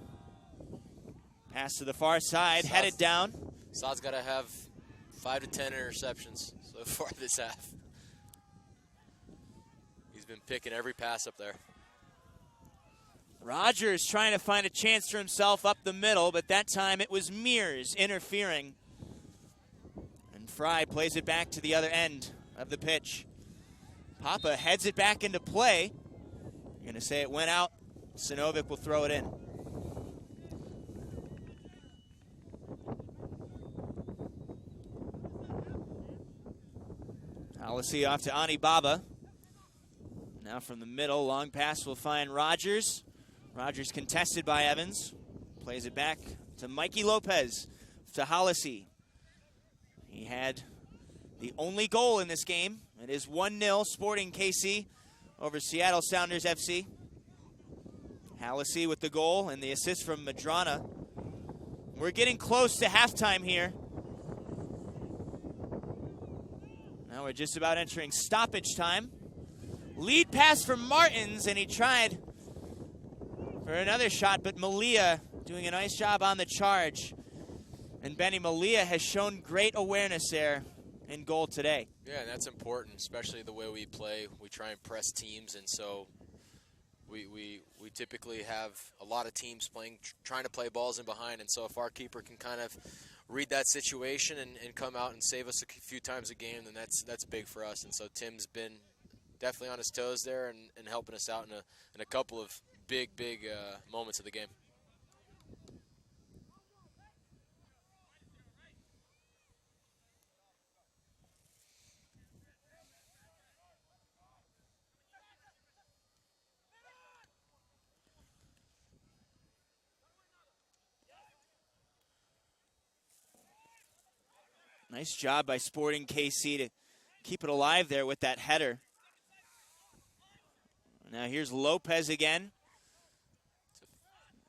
Pass to the far side. Headed down. Saad's got to have 5 to 10 interceptions so far this half. He's been picking every pass up there. Rogers trying to find a chance for himself up the middle, but that time it was Mears interfering. And Fry plays it back to the other end of the pitch. Papa heads it back into play. You're going to say it went out. Sinovic will throw it in. Hollisey off to Ani Baba. Now from the middle, long pass will find Rogers. Rogers contested by Evans. Plays it back to Mikey Lopez, to Hollisey. He had the only goal in this game. It is 1-0 Sporting KC over Seattle Sounders FC. Hollisey with the goal and the assist from Madrana. We're getting close to halftime here. Now we're just about entering stoppage time. Lead pass from Martins, and he tried for another shot, but Malia doing a nice job on the charge. And Benny Malia has shown great awareness there in goal today. Yeah, and that's important, especially the way we play. We try and press teams, and so we typically have a lot of teams trying to play balls in behind, and so if our keeper can kind of read that situation and come out and save us a few times a game, then that's big for us. And so Tim's been definitely on his toes there and helping us out in a couple of big moments of the game. Nice job by Sporting KC to keep it alive there with that header. Now here's Lopez again.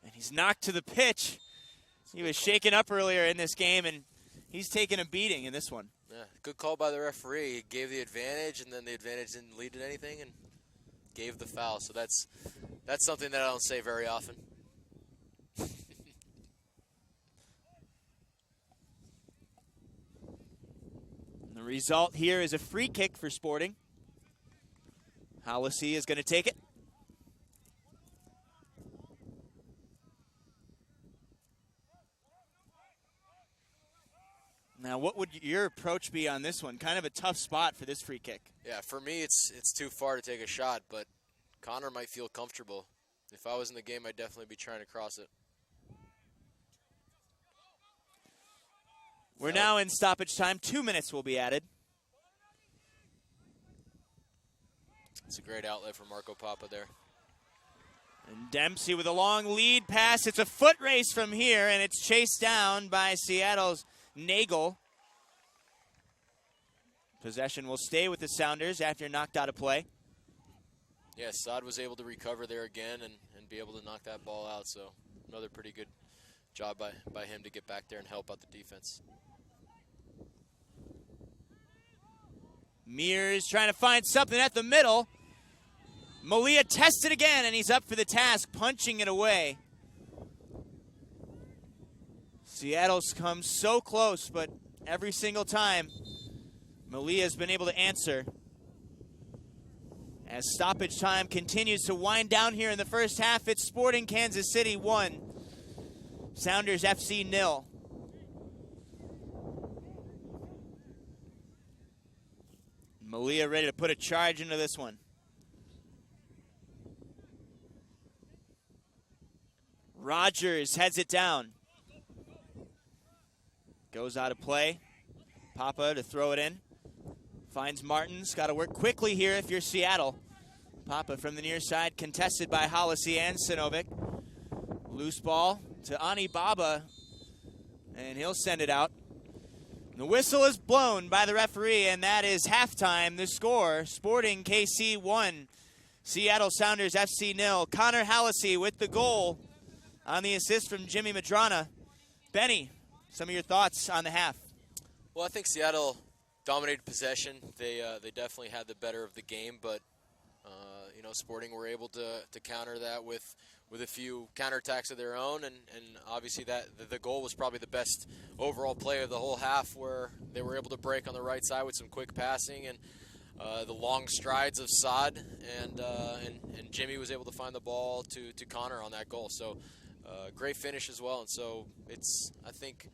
And he's knocked to the pitch. He was shaken up earlier in this game, and he's taken a beating in this one. Yeah, good call by the referee. He gave the advantage, and then the advantage didn't lead to anything, and gave the foul. So that's something that I don't say very often. The result here is a free kick for Sporting. Hallisey is going to take it. Now, what would your approach be on this one? Kind of a tough spot for this free kick. Yeah, for me, it's too far to take a shot, but Connor might feel comfortable. If I was in the game, I'd definitely be trying to cross it. We're now in stoppage time. 2 minutes will be added. It's a great outlet for Marco Papa there. And Dempsey with a long lead pass. It's a foot race from here, and it's chased down by Seattle's Nagel. Possession will stay with the Sounders after knocked out of play. Yeah, Saad was able to recover there again and be able to knock that ball out. So another pretty good job by him to get back there and help out the defense. Mears trying to find something at the middle. Malia tests it again, and he's up for the task, punching it away. Seattle's come so close, but every single time, Malia's been able to answer. As stoppage time continues to wind down here in the first half, it's Sporting Kansas City 1, Sounders FC 0. Malia ready to put a charge into this one. Rogers heads it down. Goes out of play. Papa to throw it in. Finds Martins. Got to work quickly here if you're Seattle. Papa from the near side, contested by Hallisey and Sinovic. Loose ball to Ani Baba, and he'll send it out. The whistle is blown by the referee, and that is halftime. The score, Sporting KC 1, Seattle Sounders FC 0. Connor Hallisey with the goal on the assist from Jimmy Madrana. Benny, some of your thoughts on the half? Well, I think Seattle dominated possession. They definitely had the better of the game, but Sporting were able to counter that with a few counterattacks of their own, and obviously that the goal was probably the best overall play of the whole half, where they were able to break on the right side with some quick passing and the long strides of Saad, and Jimmy was able to find the ball to Connor on that goal. So great finish as well, and so it's, I think,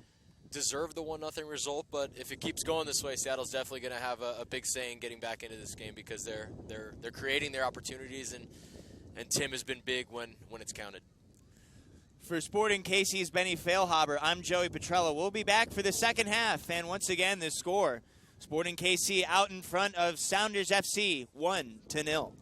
deserved the 1-0 result, but if it keeps going this way, Seattle's definitely going to have a big say in getting back into this game, because they're creating their opportunities, and Tim has been big when it's counted. For Sporting KC's Benny Failhaber, I'm Joey Petrella. We'll be back for the second half, and once again, the score, Sporting KC out in front of Sounders FC 1-0.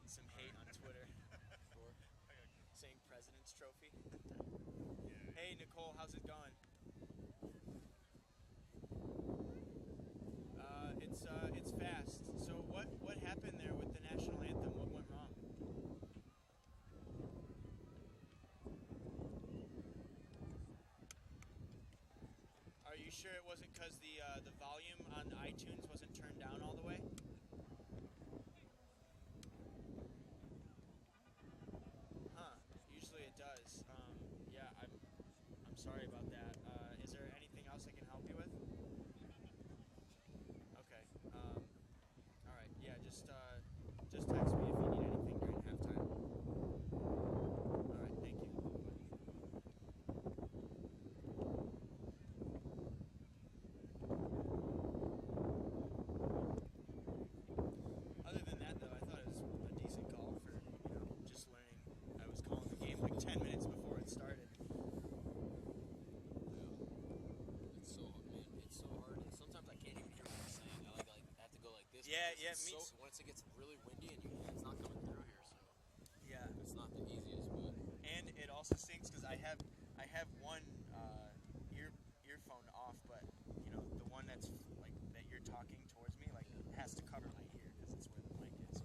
some hate on Twitter. Saying President's Trophy. Hey Nicole, how's it going? It's fast. So what happened there with the national anthem? What went wrong? Are you sure it wasn't because the volume on iTunes wasn't turned down all the way? Huh. Usually it does. Yeah, I'm sorry about that. Is there anything else I can help you with? Okay. All right. Yeah. Just text me if you need anything during halftime. All right. Thank you. Other than that, though, I thought it was a decent call for just learning. I was calling the game like 10 minutes before it started. It's so hard. And sometimes I can't even hear what you're saying. I have to go like this. Yeah, Once it gets really windy and it's not coming through here, so yeah, it's not the easiest. But and it also stinks because I have one earphone off, but the one that's like that you're talking towards me has to cover my ear because it's where the mic is.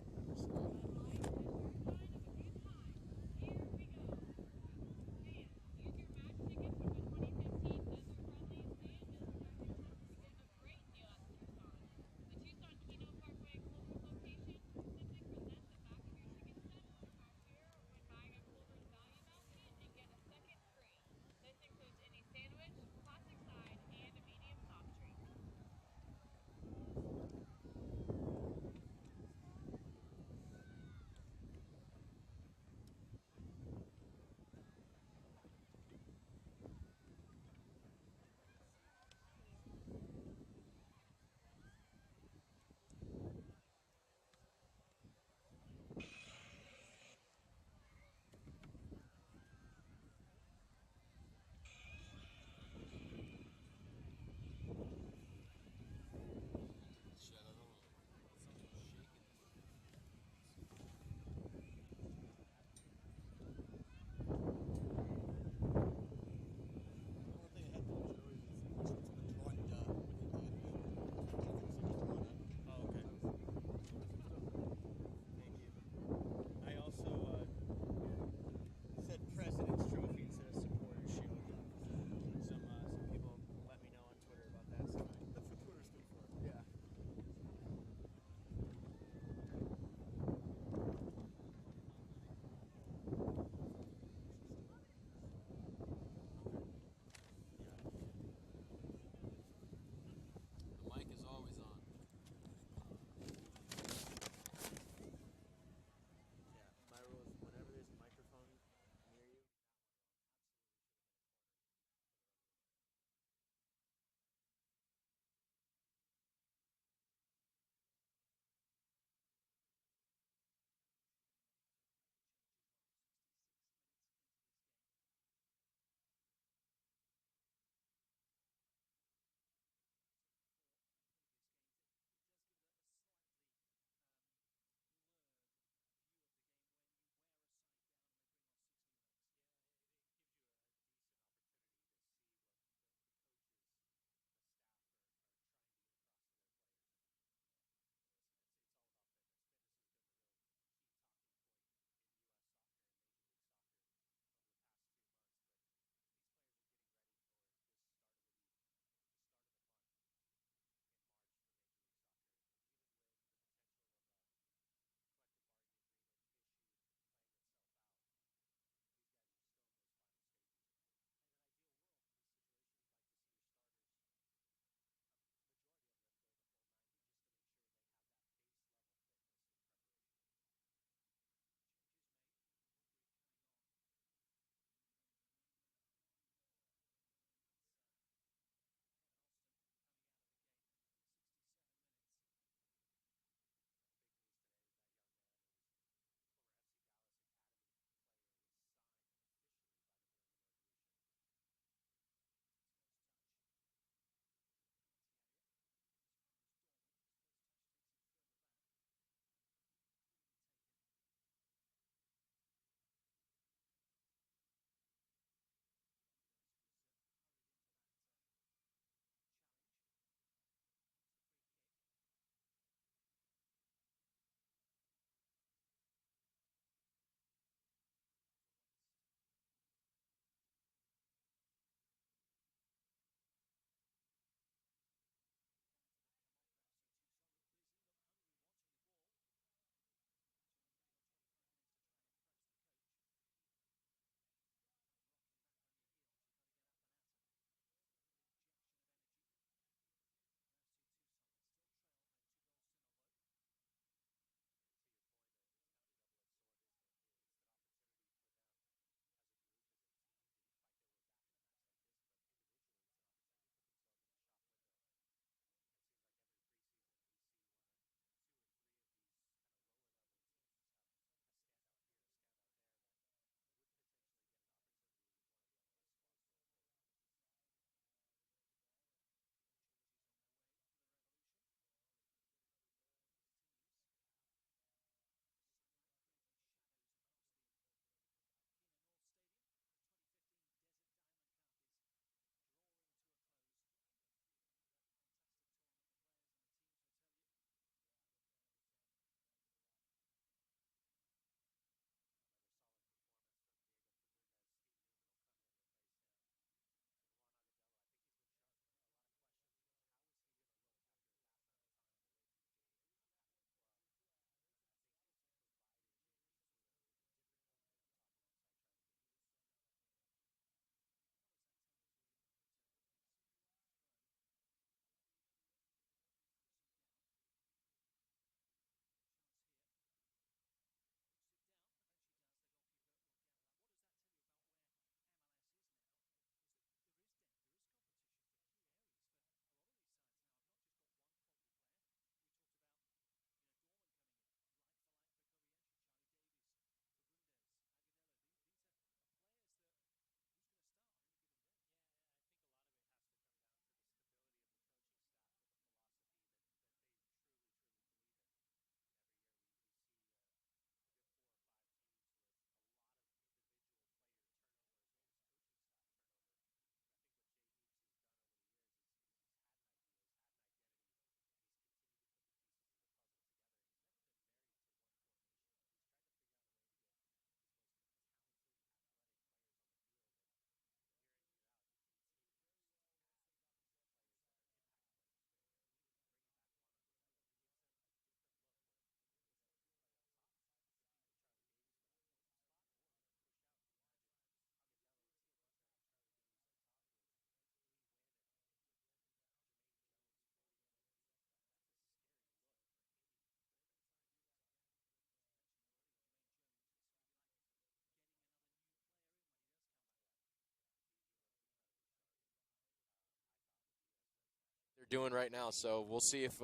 doing right now. So we'll see if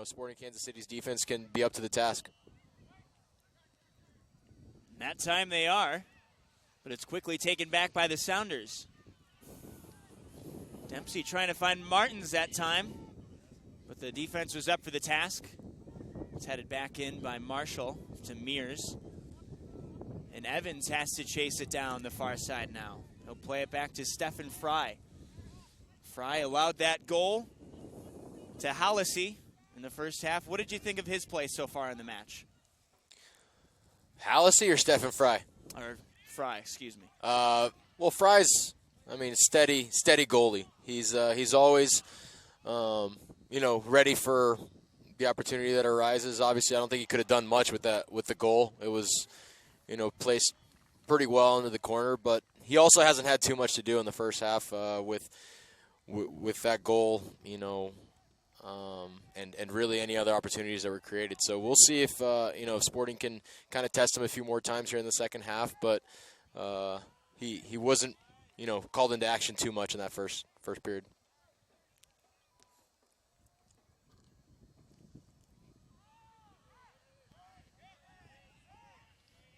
Sporting Kansas City's defense can be up to the task. That time they are, but it's quickly taken back by the Sounders. Dempsey trying to find Martins that time, but the defense was up for the task. It's headed back in by Marshall to Mears. And Evans has to chase it down the far side now. He'll play it back to Stephen Fry. Fry allowed that goal to Hallisey in the first half. What did you think of his play so far in the match? Hallisey or Stephen Fry? Or Fry, excuse me. Well, Fry's, steady goalie. He's always, ready for the opportunity that arises. Obviously, I don't think he could have done much with the goal. It was, placed pretty well into the corner, but he also hasn't had too much to do in the first half with that goal, and really any other opportunities that were created. So we'll see if Sporting can kind of test him a few more times here in the second half. But he wasn't called into action too much in that first period.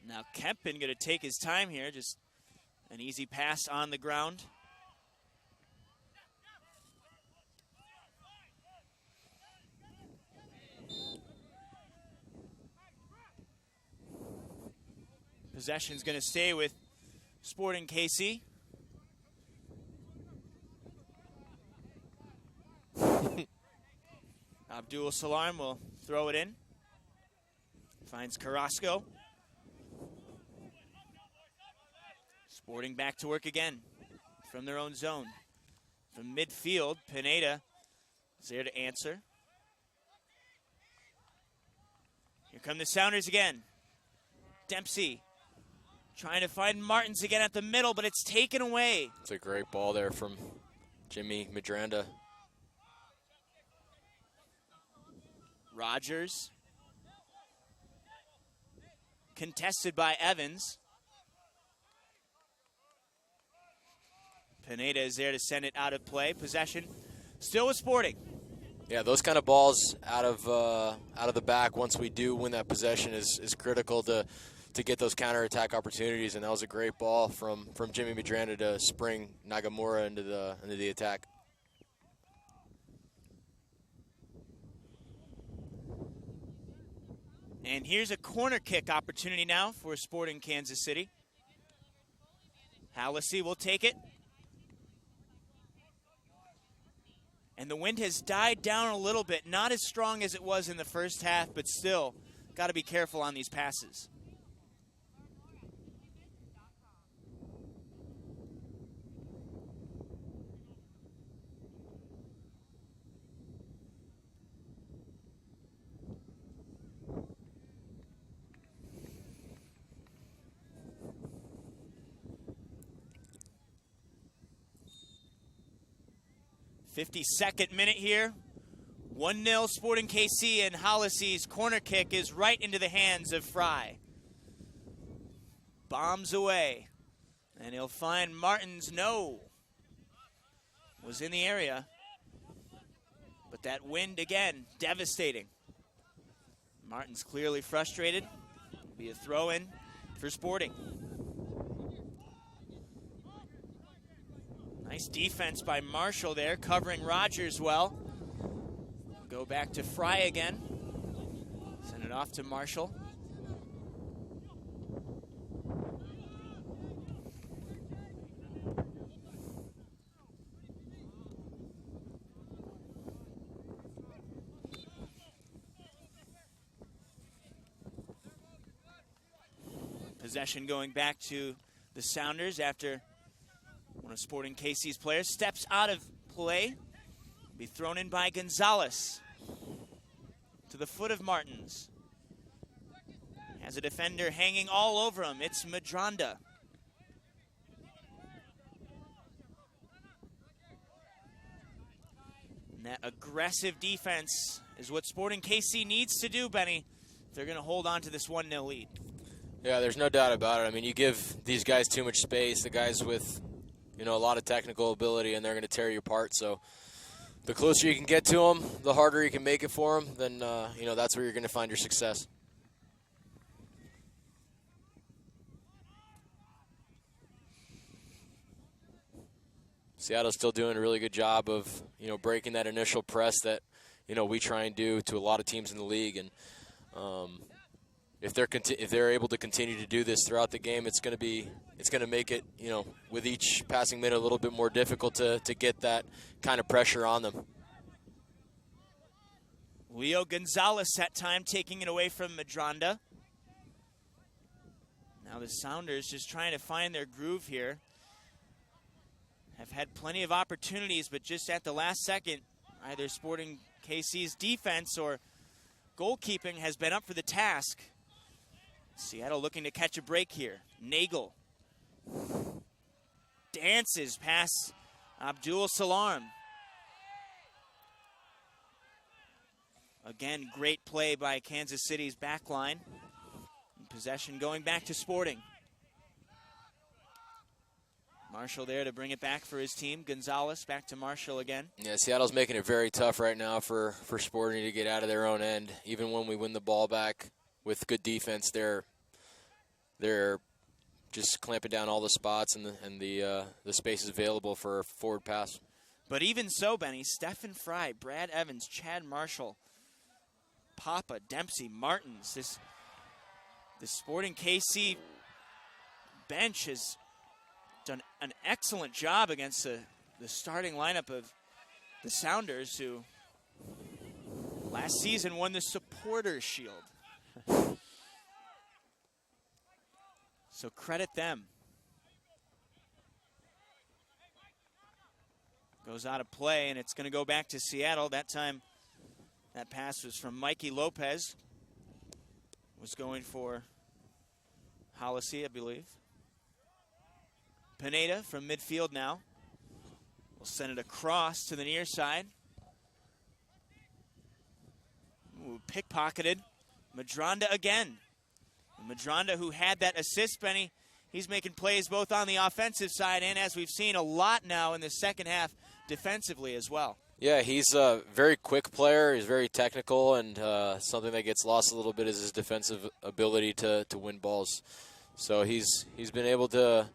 Now Kempin going to take his time here, just an easy pass on the ground. Possession's going to stay with Sporting KC. Abdul Salam will throw it in. Finds Carrasco. Sporting back to work again from their own zone. From midfield, Pineda is there to answer. Here come the Sounders again. Dempsey trying to find Martins again at the middle, but it's taken away. It's a great ball there from Jimmy Medranda. Rogers. Contested by Evans. Pineda is there to send it out of play. Possession still with Sporting. Yeah, those kind of balls out of the back once we do win that possession is critical to get those counterattack opportunities, and that was a great ball from Jimmy Medranda to spring Nagamura into the attack. And here's a corner kick opportunity now for Sporting Kansas City. Hallisey will take it. And the wind has died down a little bit. Not as strong as it was in the first half, but still got to be careful on these passes. .52nd minute here. 1-0 Sporting KC, and Hallisey's corner kick is right into the hands of Fry. Bombs away. And he'll find Martins. No. Was in the area. But that wind again, devastating. Martins clearly frustrated. Be a throw-in for Sporting. Nice defense by Marshall there, covering Rogers well. Go back to Fry again. Send it off to Marshall. Possession going back to the Sounders after one of Sporting KC's players steps out of play. Be thrown in by Gonzalez. To the foot of Martins. Has a defender hanging all over him. It's Medranda. And that aggressive defense is what Sporting KC needs to do, Benny, if they're going to hold on to this 1-0 lead. Yeah, there's no doubt about it. I mean, you give these guys too much space, the guys with a lot of technical ability, and they're going to tear you apart. So the closer you can get to them, the harder you can make it for them, then, that's where you're going to find your success. Seattle's still doing a really good job of, breaking that initial press that, we try and do to a lot of teams in the league. And if they're able to continue to do this throughout the game, it's going to make it, with each passing minute a little bit more difficult to get that kind of pressure on them. Leo Gonzalez that time taking it away from Madronda. Now the Sounders just trying to find their groove here. Have had plenty of opportunities, but just at the last second, either Sporting KC's defense or goalkeeping has been up for the task. Seattle looking to catch a break here. Nagel dances past Abdul Salam. Again, great play by Kansas City's back line. Possession going back to Sporting. Marshall there to bring it back for his team. Gonzalez back to Marshall again. Yeah, Seattle's making it very tough right now for Sporting to get out of their own end. Even when we win the ball back with good defense, they're just clamping down all the spots and the spaces available for a forward pass. But even so, Benny, Stephen Fry, Brad Evans, Chad Marshall, Papa, Dempsey, Martins, the Sporting KC bench has done an excellent job against the starting lineup of the Sounders, who last season won the Supporters Shield. So credit them. Goes out of play, and it's going to go back to Seattle. That time, that pass was from Mikey Lopez. Was going for Hollisey, I believe. Pineda from midfield now. We'll send it across to the near side. Ooh, pickpocketed. Madronda again. Madronda, who had that assist, Benny, he's making plays both on the offensive side and, as we've seen, a lot now in the second half defensively as well. Yeah, he's a very quick player. He's very technical, and something that gets lost a little bit is his defensive ability to win balls. So he's been able to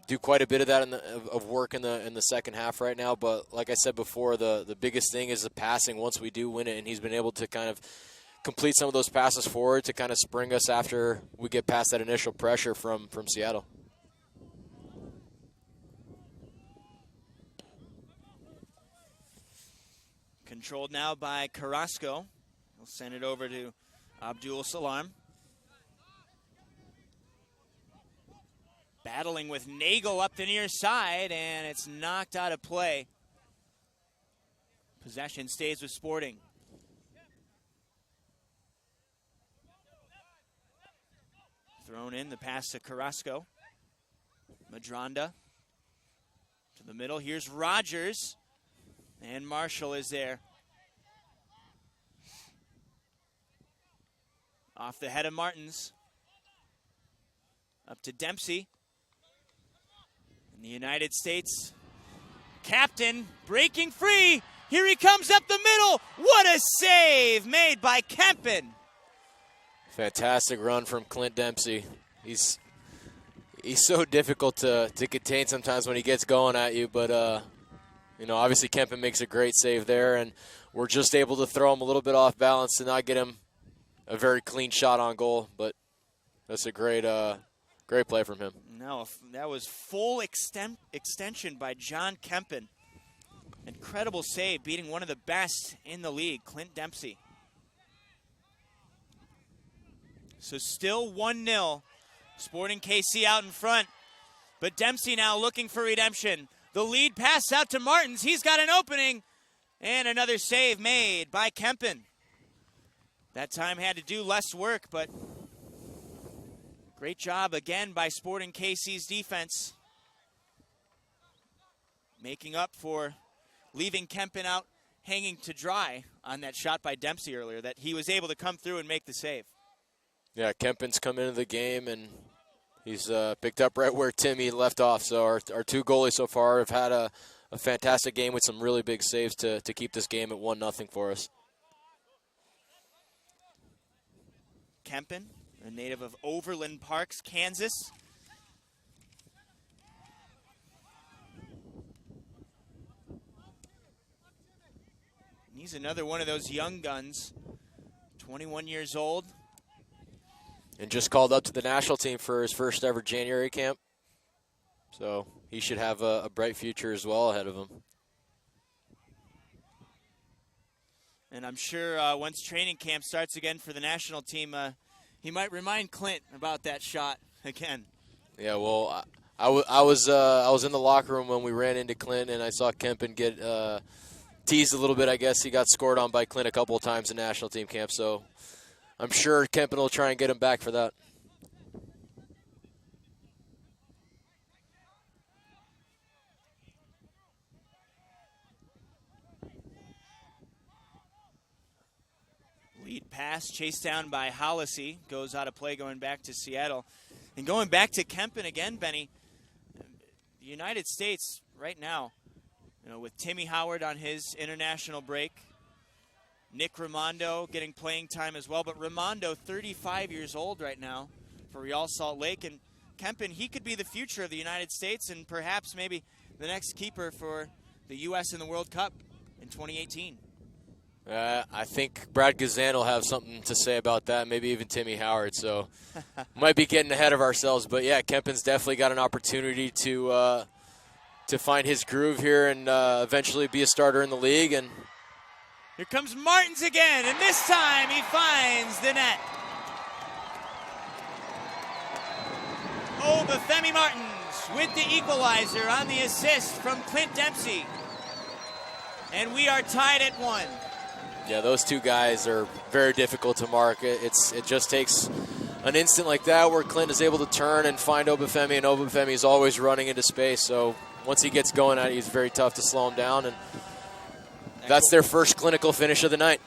do quite a bit of that of work in the second half right now. But like I said before, the biggest thing is the passing once we do win it, and he's been able to kind of complete some of those passes forward to kind of spring us after we get past that initial pressure from Seattle. Controlled now by Carrasco. He'll send it over to Abdul Salam. Battling with Nagel up the near side, and it's knocked out of play. Possession stays with Sporting. Thrown in, the pass to Carrasco. Madronda to the middle. Here's Rogers. And Marshall is there. Off the head of Martins. Up to Dempsey. And the United States captain breaking free. Here he comes up the middle. What a save made by Kempen. Fantastic run from Clint Dempsey. He's so difficult to contain sometimes when he gets going at you, but obviously Kempen makes a great save there, and we're just able to throw him a little bit off balance to not get him a very clean shot on goal, but that's a great play from him. No, that was full extension by John Kempen. Incredible save, beating one of the best in the league, Clint Dempsey. So still 1-0. Sporting KC out in front. But Dempsey now looking for redemption. The lead pass out to Martins. He's got an opening. And another save made by Kempen. That time had to do less work, but great job again by Sporting KC's defense. Making up for leaving Kempen out hanging to dry on that shot by Dempsey earlier, that he was able to come through and make the save. Yeah, Kempen's come into the game, and he's picked up right where Timmy left off. So our two goalies so far have had a a fantastic game with some really big saves to keep this game at 1-0 for us. Kempen, a native of Overland Parks, Kansas. He's another one of those young guns, 21 years old. And just called up to the national team for his first ever January camp. So he should have a bright future as well ahead of him. And I'm sure once training camp starts again for the national team, he might remind Clint about that shot again. Yeah, well, I was in the locker room when we ran into Clint, and I saw Kempen get teased a little bit. I guess he got scored on by Clint a couple of times in national team camp, so I'm sure Kempen will try and get him back for that. Lead pass chased down by Hollisey, goes out of play going back to Seattle. And going back to Kempen again, Benny, the United States right now, with Timmy Howard on his international break, Nick Raimondo getting playing time as well, but Raimondo 35 years old right now for Real Salt Lake, and Kempen, he could be the future of the United States and perhaps maybe the next keeper for the U.S. in the World Cup in 2018. I think Brad Gazan will have something to say about that, maybe even Timmy Howard, so might be getting ahead of ourselves. But, yeah, Kempen's definitely got an opportunity to find his groove here and eventually be a starter in the league. And here comes Martins again, and this time he finds the net. Obafemi Martins with the equalizer on the assist from Clint Dempsey. And we are tied at 1. Yeah, those two guys are very difficult to mark. It just takes an instant like that where Clint is able to turn and find Obafemi, and Obafemi is always running into space. So once he gets going at it, it's very tough to slow him down. And that's their first clinical finish of the night.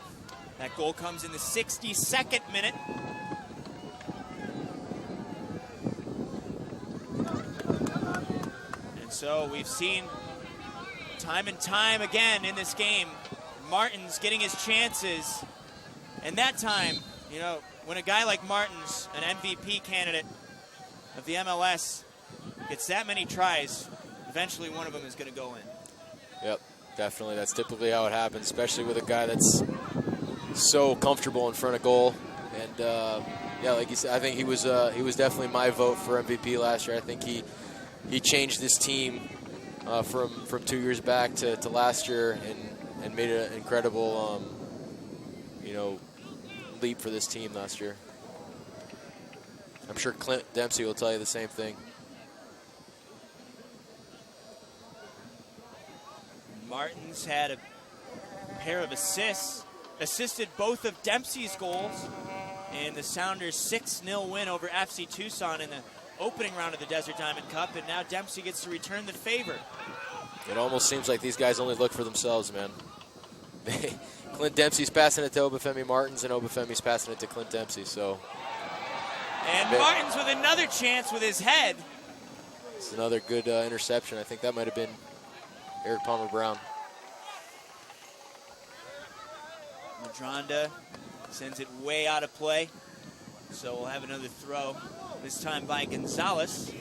That goal comes in the 62nd minute. And so we've seen time and time again in this game, Martins getting his chances. And that time, when a guy like Martins, an MVP candidate of the MLS, gets that many tries, eventually one of them is going to go in. Yep, definitely. That's typically how it happens, especially with a guy that's so comfortable in front of goal. And, yeah, like you said, I think he was definitely my vote for MVP last year. I think he changed this team from 2 years back to last year and made an incredible, leap for this team last year. I'm sure Clint Dempsey will tell you the same thing. Martins had a pair of assists, assisted both of Dempsey's goals in the Sounders' 6-0 win over FC Tucson in the opening round of the Desert Diamond Cup, and now Dempsey gets to return the favor. It almost seems like these guys only look for themselves, man. Clint Dempsey's passing it to Obafemi Martins, and Obafemi's passing it to Clint Dempsey. So, and Martins with another chance with his head. It's another good interception. I think that might have been Eric Palmer Brown. Madronda sends it way out of play. So we'll have another throw, this time by Gonzalez.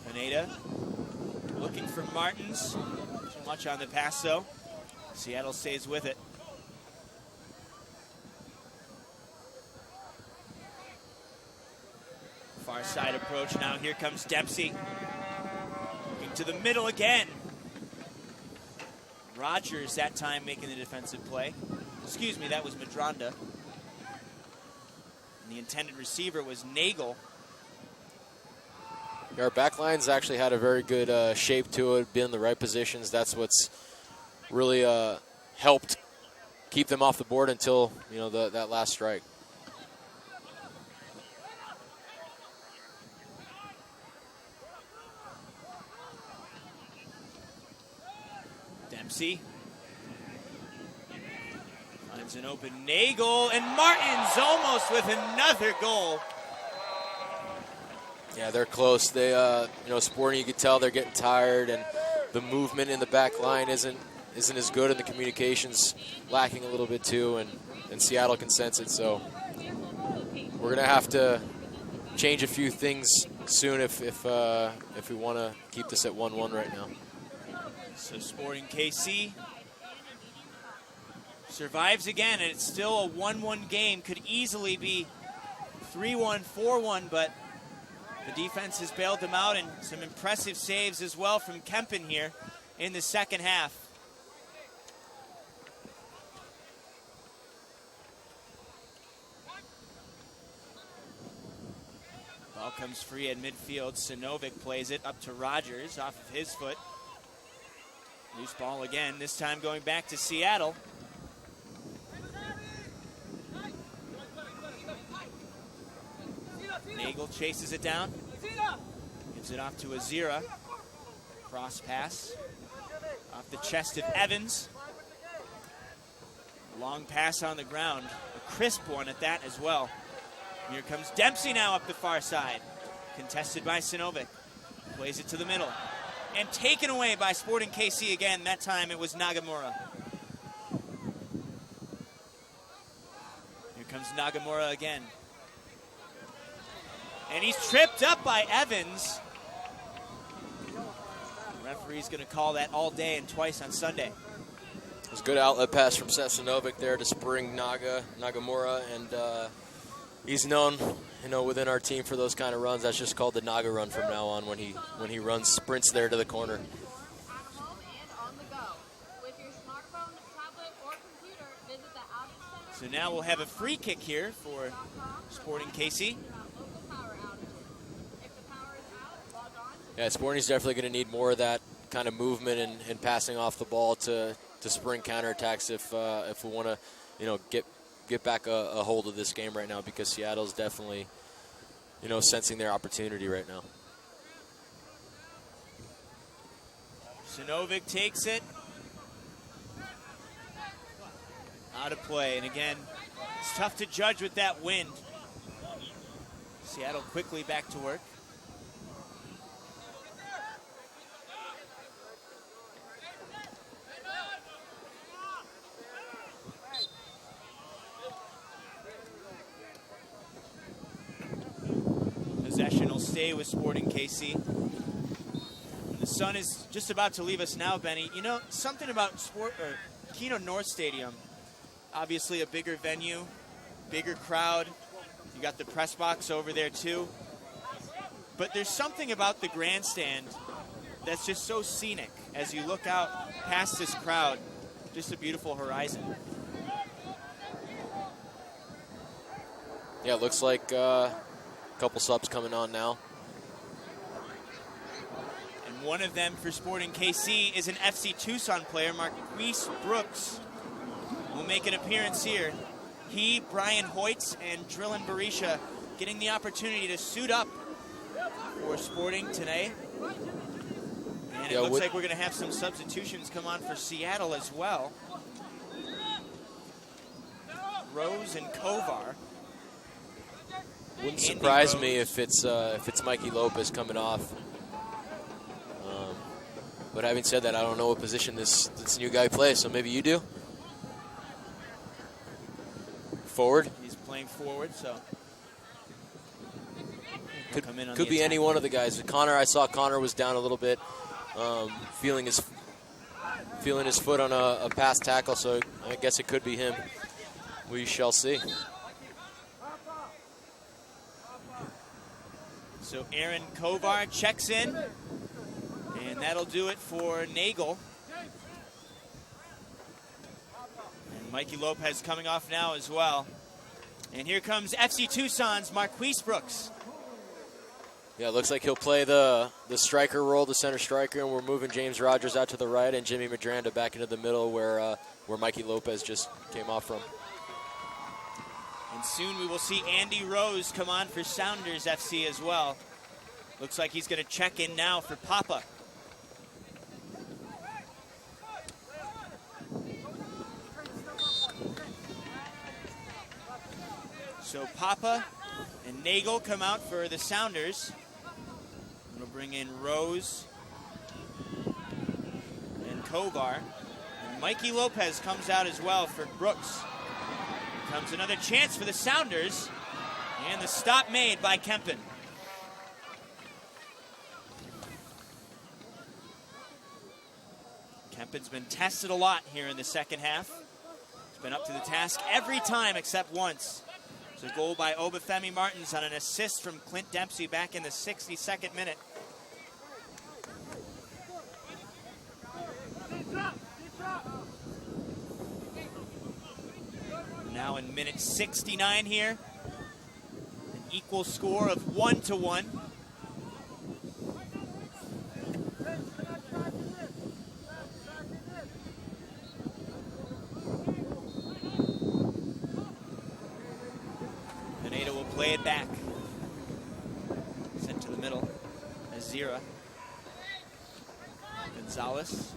Pineda looking for Martins. Too much on the pass, though. Seattle stays with it. Far side approach now. Here comes Dempsey. Looking to the middle again. Rogers that time making the defensive play. Excuse me, that was Madronda. And the intended receiver was Nagel. Yeah, our back line's actually had a very good shape to it, been in the right positions. That's what's really helped keep them off the board until that last strike. Dempsey finds an open Nagel, and Martins almost with another goal. Yeah, they're close. They, Sporting, you could tell they're getting tired, and the movement in the back line isn't as good, and the communication's lacking a little bit too, and Seattle can sense it. So we're gonna have to change a few things soon if we want to keep this at 1-1 right now. So Sporting KC survives again, and it's still a 1-1 game. Could easily be 3-1, 4-1, but the defense has bailed them out, and some impressive saves as well from Kempen here in the second half. Ball comes free at midfield. Sinovic plays it up to Rogers off of his foot. Loose ball again, this time going back to Seattle. Nagel chases it down. Gives it off to Azira. Cross pass. Off the chest of Evans. Long pass on the ground. A crisp one at that as well. Here comes Dempsey now up the far side. Contested by Sinovic. Plays it to the middle. And taken away by Sporting KC again. That time it was Nagamura. Here comes Nagamura again. And he's tripped up by Evans. The referee's going to call that all day and twice on Sunday. It was a good outlet pass from Sesanovic there to spring Nagamura, and he's known, within our team for those kind of runs. That's just called the Naga run from now on when he runs sprints there to the corner. So now we'll have a free kick here for Sporting KC. Yeah, Sporting's definitely going to need more of that kind of movement and passing off the ball to spring counterattacks if we want to, get back a hold of this game right now, because Seattle's definitely, sensing their opportunity right now. Sinovic takes it. Out of play, and again, it's tough to judge with that wind. Seattle quickly back to work. Possession will stay with Sporting KC. The sun is just about to leave us now, Benny. Something about Keno North Stadium. Obviously a bigger venue, bigger crowd. You got the press box over there too. But there's something about the grandstand that's just so scenic as you look out past this crowd. Just a beautiful horizon. Yeah, it looks like a couple subs coming on now. And one of them for Sporting KC is an FC Tucson player, Marquise Brooks, will make an appearance here. He, Brian Hoyts, and Drillin Barisha getting the opportunity to suit up for Sporting today. And it looks like we're going to have some substitutions come on for Seattle as well. Rose and Kovar. Wouldn't surprise me if it's Mikey Lopez coming off. But having said that, I don't know what position this new guy plays, so maybe you do? Forward? He's playing forward, so could be any one of the guys. I saw Connor was down a little bit, feeling his foot on a pass tackle, so I guess it could be him. We shall see. So Aaron Kovar checks in, and that'll do it for Nagel. Mikey Lopez coming off now as well. And here comes FC Tucson's Marquise Brooks. Yeah, it looks like he'll play the striker role, the center striker, and we're moving James Rogers out to the right and Jimmy Madranda back into the middle where Mikey Lopez just came off from. And soon we will see Andy Rose come on for Sounders FC as well. Looks like he's going to check in now for Papa. So Papa and Nagel come out for the Sounders. bring in Rose and Kovar. And Mikey Lopez comes out as well for Brooks. Comes another chance for the Sounders. And the stop made by Kempen. Kempen's been tested a lot here in the second half. He's been up to the task every time except once. It's a goal by Obafemi Martins on an assist from Clint Dempsey back in the 62nd minute. Now in minute 69 here, an equal score of 1-1. Pineda will play it back. Sent to the middle. Azira. Gonzalez.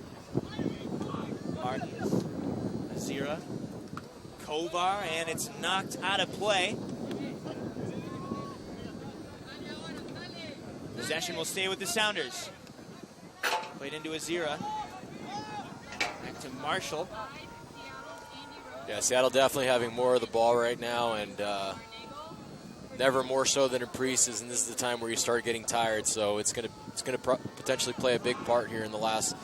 Martins. Azira. Kovar, and it's knocked out of play. Possession will stay with the Sounders. Played into Azira. Back to Marshall. Yeah, Seattle definitely having more of the ball right now, and never more so than in preseason. This is the time where you start getting tired, so it's gonna potentially play a big part here in the last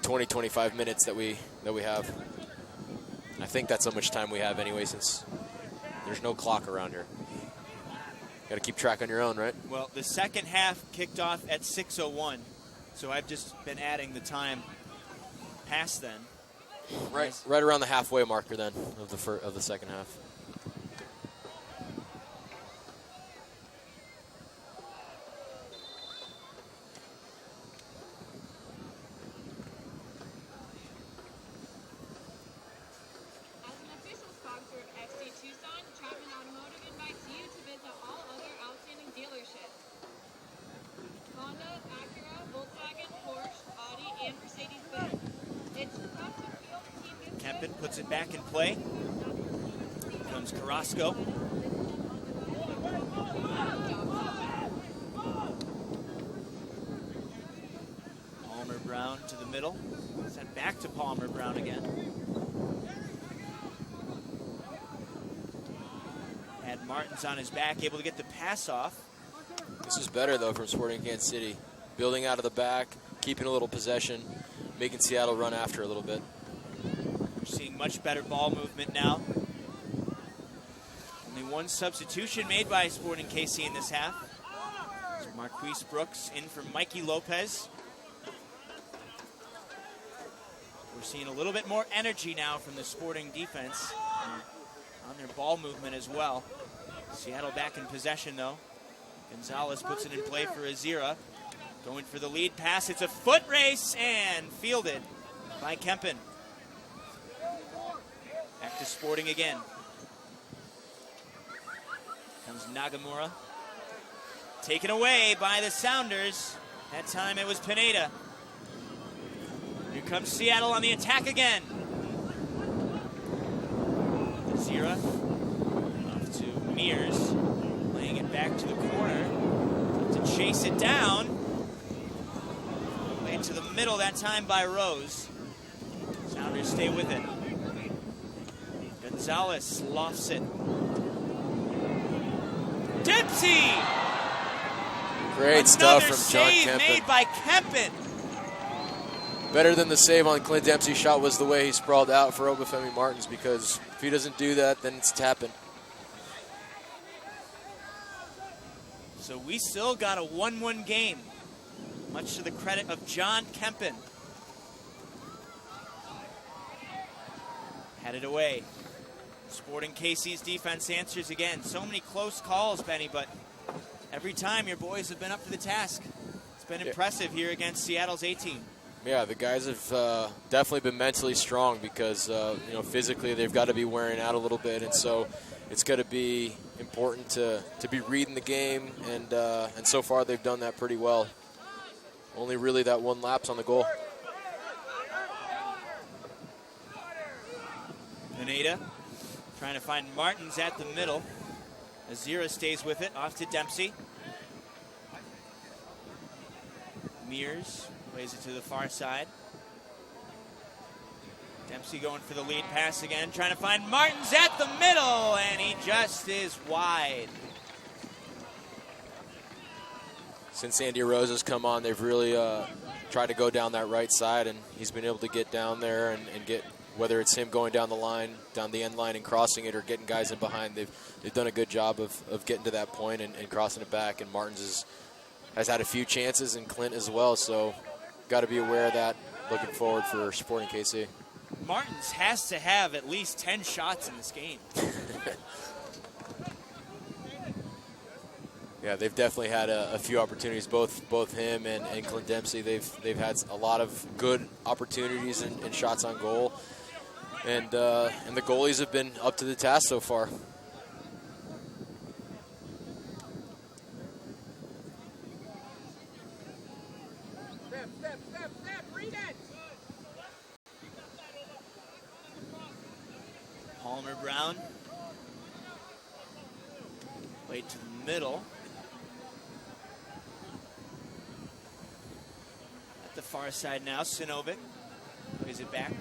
20-25 minutes that we have. I think that's how much time we have anyway, since there's no clock around here. Got to keep track on your own, right? Well, the second half kicked off at 6:01, so I've just been adding the time past then. Right around the halfway marker then of the second half. Kempen puts it back in play. Here comes Carrasco. Palmer Brown to the middle. Sent back to Palmer Brown again. Had Martins on his back, able to get the pass off. This is better, though, from Sporting Kansas City. Building out of the back, keeping a little possession, making Seattle run after a little bit. We're seeing much better ball movement now. Only one substitution made by Sporting KC in this half. It's Marquise Brooks in for Mikey Lopez. We're seeing a little bit more energy now from the Sporting defense on their ball movement as well. Seattle back in possession, though. Gonzalez puts it in play for Azira. Going for the lead pass. It's a foot race and fielded by Kempen. Back to Sporting again. Comes Nagamura. Taken away by the Sounders. That time it was Pineda. Here comes Seattle on the attack again. Azira off to Mears. Laying it back to the corner to chase it down. Played to the middle that time by Rose. Sounders stay with it. Gonzalez lofts it. Dempsey! Great stuff from John Another Kempen. save made by Kempen. Better than the save on Clint Dempsey's shot was the way he sprawled out for Obafemi Martins, because if he doesn't do that, then it's tapping. So we still got a 1-1 game, much to the credit of John Kempen. Headed away. Sporting KC's defense answers again. So many close calls, Benny, but every time your boys have been up to the task. It's been impressive here against Seattle's A-team. Yeah, the guys have definitely been mentally strong because, physically they've got to be wearing out a little bit, and so it's going to be important to be reading the game, and so far they've done that pretty well. Only really that one lapse on the goal. Pineda trying to find Martins at the middle. Azira stays with it, off to Dempsey. Mears plays it to the far side. Dempsey going for the lead pass again, trying to find Martins at the middle, and he just is wide. Since Andy Rose has come on, they've really tried to go down that right side, and he's been able to get down there and get, whether it's him going down the line, down the end line and crossing it, or getting guys in behind. They've done a good job of getting to that point and crossing it back, and Martins has had a few chances, and Clint as well, so got to be aware of that looking forward for Sporting KC. Martins has to have at least 10 shots in this game. Yeah, they've definitely had a few opportunities, both him and Clint Dempsey. They've had a lot of good opportunities and shots on goal, and the goalies have been up to the task so far. Palmer Brown. Wait to the middle. At the far side now, Sinovic plays it back.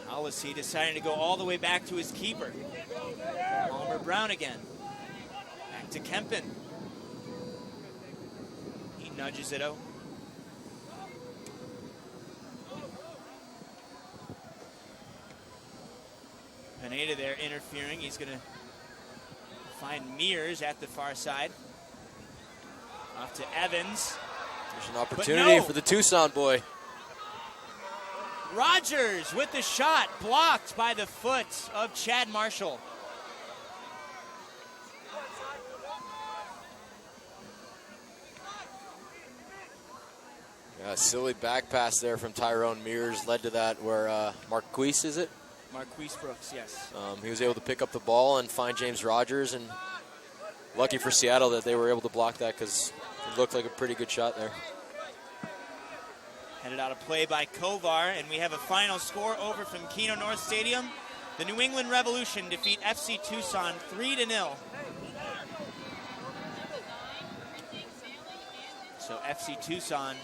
Alesi deciding to go all the way back to his keeper. Palmer Brown again. Back to Kempen. He nudges it out. Pineda there interfering. He's going to find Mears at the far side. Off to Evans. There's an opportunity for the Tucson boy. Rogers with the shot, blocked by the foot of Chad Marshall. Yeah, silly back pass there from Tyrone Mears led to that where Marquise, is it? Marquise Brooks, yes. He was able to pick up the ball and find James Rogers, and lucky for Seattle that they were able to block that because it looked like a pretty good shot there. Headed out of play by Kovar, and we have a final score over from Keno North Stadium. The New England Revolution defeat FC Tucson 3-0. So FC Tucson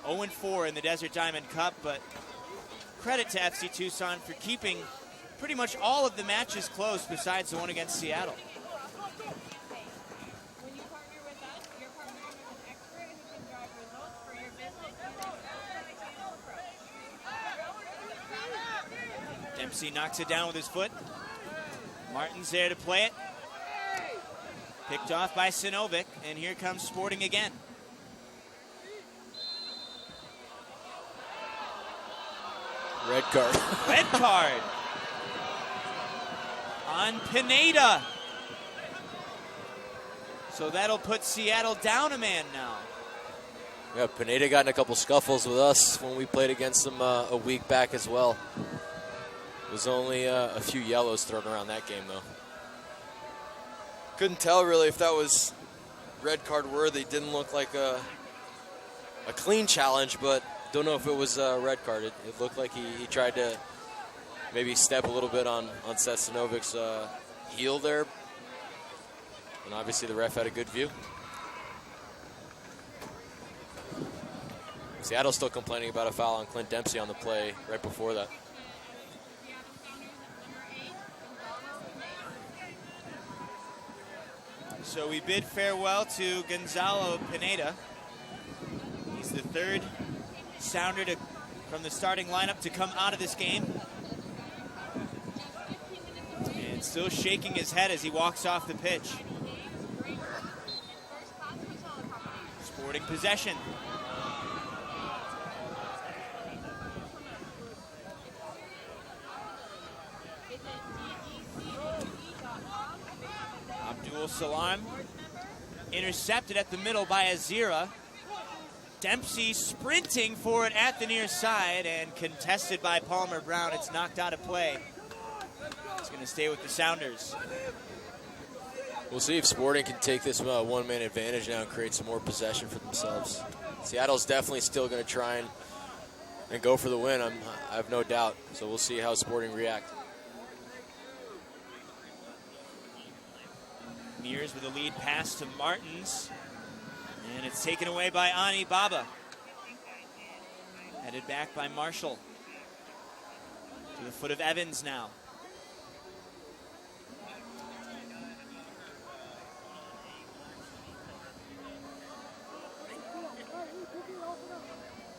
0-4 in the Desert Diamond Cup, but credit to FC Tucson for keeping pretty much all of the matches close besides the one against Seattle. When you partner with us, you're partnering with an expert who can drive results for your business using approach. Dempsey knocks it down with his foot. Martin's there to play it. Picked off by Sinovic, and here comes Sporting again. Red card. Red card on Pineda. So that'll put Seattle down a man now. Yeah, Pineda got in a couple scuffles with us when we played against them a week back as well. It was only a few yellows thrown around that game, though. Couldn't tell really if that was red card worthy. Didn't look like a clean challenge, but don't know if it was a red card. It looked like he tried to maybe step a little bit on Seth Sinovic's heel there. And obviously the ref had a good view. Seattle's still complaining about a foul on Clint Dempsey on the play right before that. So we bid farewell to Gonzalo Pineda. He's the third Sounder from the starting lineup to come out of this game. And still shaking his head as he walks off the pitch. Sporting possession. Abdul Salam intercepted at the middle by Azira. Dempsey sprinting for it at the near side and contested by Palmer Brown. It's knocked out of play. It's going to stay with the Sounders. We'll see if Sporting can take this one-man advantage now and create some more possession for themselves. Seattle's definitely still going to try and go for the win. I have no doubt. So we'll see how Sporting react. Mears with a lead pass to Martins. And it's taken away by Ani Baba. Headed back by Marshall. To the foot of Evans now.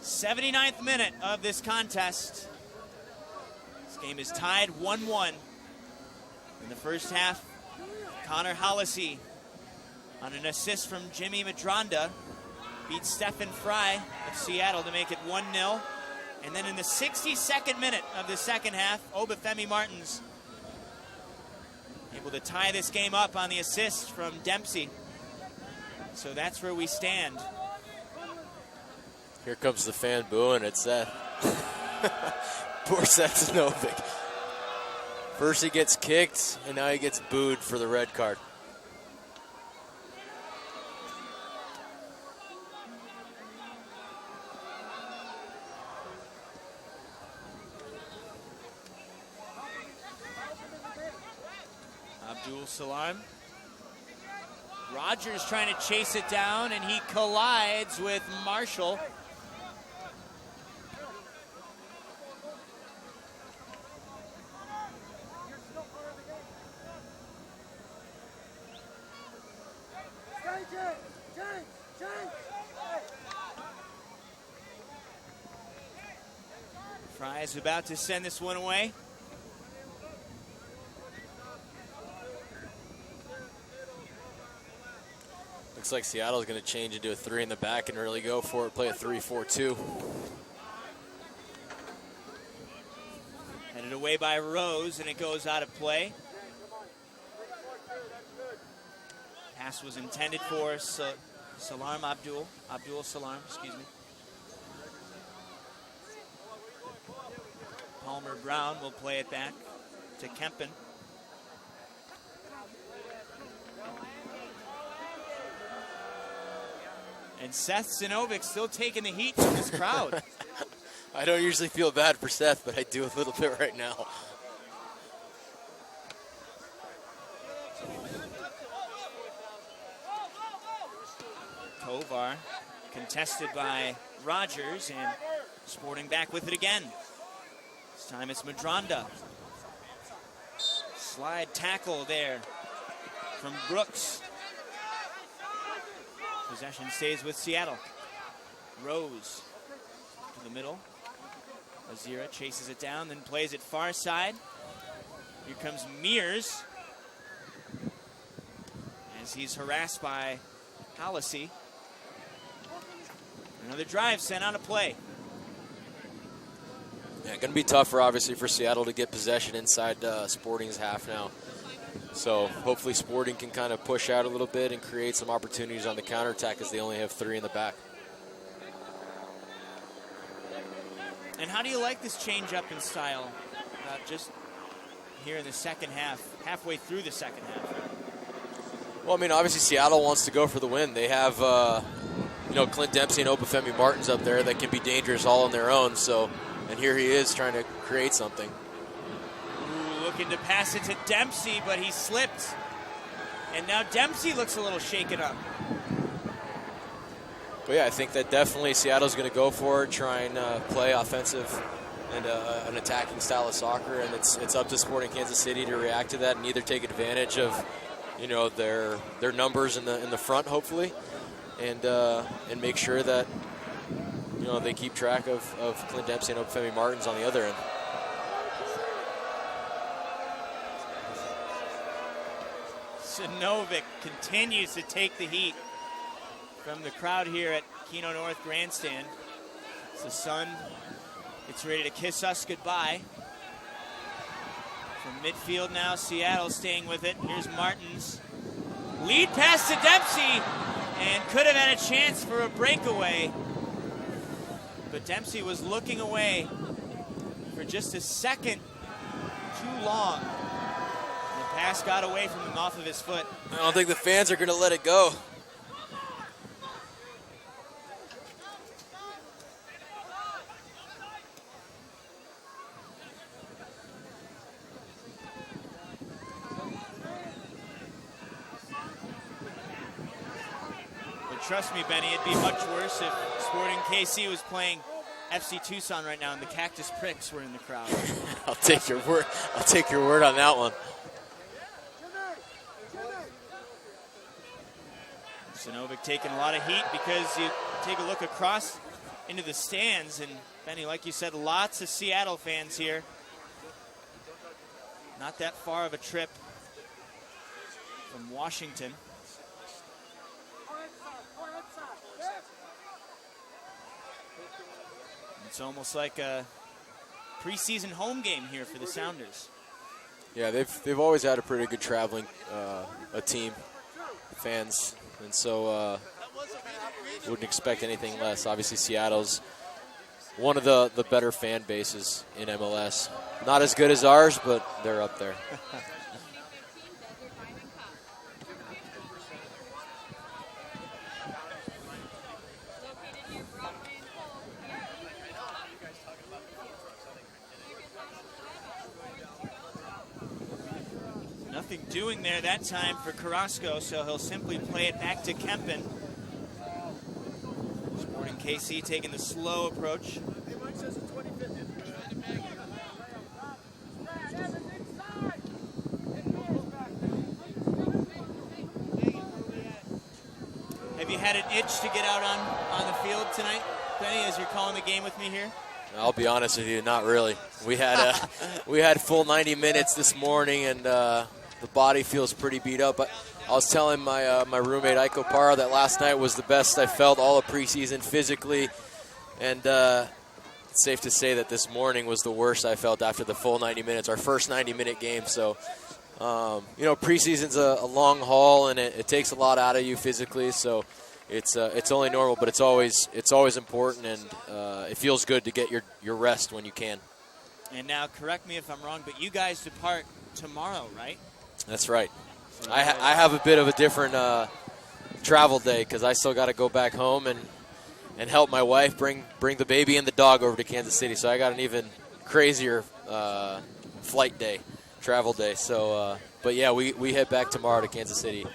'79th minute of this contest. This game is tied 1-1. In the first half, Connor Hollisey on an assist from Jimmy Madronda beat Stephen Fry of Seattle to make it 1-0. And then in the 62nd minute of the second half, Obafemi Martins able to tie this game up on the assist from Dempsey. So that's where we stand. Here comes the fan booing at Seth. Poor Seth Zinovic. First he gets kicked, and now he gets booed for the red card. Abdul Salam. Rogers trying to chase it down, and he collides with Marshall. Fry is about to send this one away. Looks like Seattle's going to change into a 3 in the back and really go for it, play a 3-4-2. Headed away by Rose, and it goes out of play. Pass was intended for Abdul Salam, excuse me. Palmer Brown will play it back to Kempen. And Seth Zinovic still taking the heat from this crowd. I don't usually feel bad for Seth, but I do a little bit right now. Tovar contested by Rogers, and Sporting back with it again. This time it's Madronda. Slide tackle there from Brooks. Possession stays with Seattle. Rose to the middle. Azira chases it down, then plays it far side. Here comes Mears as he's harassed by Hollisey. Another drive sent out of play. Yeah, going to be tougher, obviously, for Seattle to get possession inside Sporting's half now. So hopefully Sporting can kind of push out a little bit and create some opportunities on the counterattack, as they only have 3 in the back. And how do you like this change up in style just here in the second half, halfway through the second half? Well, I mean, obviously Seattle wants to go for the win. They have, Clint Dempsey and Obafemi Martins up there that can be dangerous all on their own. So, and here he is trying to create something. Ooh, looking to pass it to Dempsey, but he slipped. And now Dempsey looks a little shaken up. But yeah, I think that definitely Seattle's going to go for it, try and play offensive and an attacking style of soccer, and it's up to Sporting Kansas City to react to that and either take advantage of, their numbers in the front, hopefully, and make sure that they keep track of Clint Dempsey and Obafemi Martins on the other end. Zinovic continues to take the heat from the crowd here at Keno North Grandstand. As the sun gets ready to kiss us goodbye. From midfield now, Seattle staying with it. Here's Martins. Lead pass to Dempsey, and could have had a chance for a breakaway. But Dempsey was looking away for just a second too long. The pass got away from him off of his foot. I don't think the fans are going to let it go. trust me, Benny, it'd be much worse if Sporting KC was playing FC Tucson right now and the Cactus Pricks were in the crowd. I'll take your word. I'll take your word on that one. Sinovic taking a lot of heat because you take a look across into the stands, and Benny, like you said, lots of Seattle fans here. Not that far of a trip from Washington. It's almost like a preseason home game here for the Sounders. Yeah, they've always had a pretty good traveling a team, fans, and so wouldn't expect anything less. Obviously, Seattle's one of the better fan bases in MLS. Not as good as ours, but they're up there. Nothing doing there that time for Carrasco, so he'll simply play it back to Kempen. Sporting KC taking the slow approach. Have you had an itch to get out on the field tonight, Benny, as you're calling the game with me here? I'll be honest with you, not really. We had full 90 minutes this morning, and the body feels pretty beat up. But I was telling my roommate Iko Parra that last night was the best I felt all of preseason physically, and it's safe to say that this morning was the worst I felt after the full 90 minutes, our first 90-minute game. So, preseason's a long haul, and it takes a lot out of you physically. So it's only normal, but it's always important, and it feels good to get your rest when you can. And now, correct me if I'm wrong, but you guys depart tomorrow, right? That's right. I have a bit of a different travel day because I still got to go back home and help my wife bring the baby and the dog over to Kansas City. So I got an even crazier travel day. So, but yeah, we head back tomorrow to Kansas City.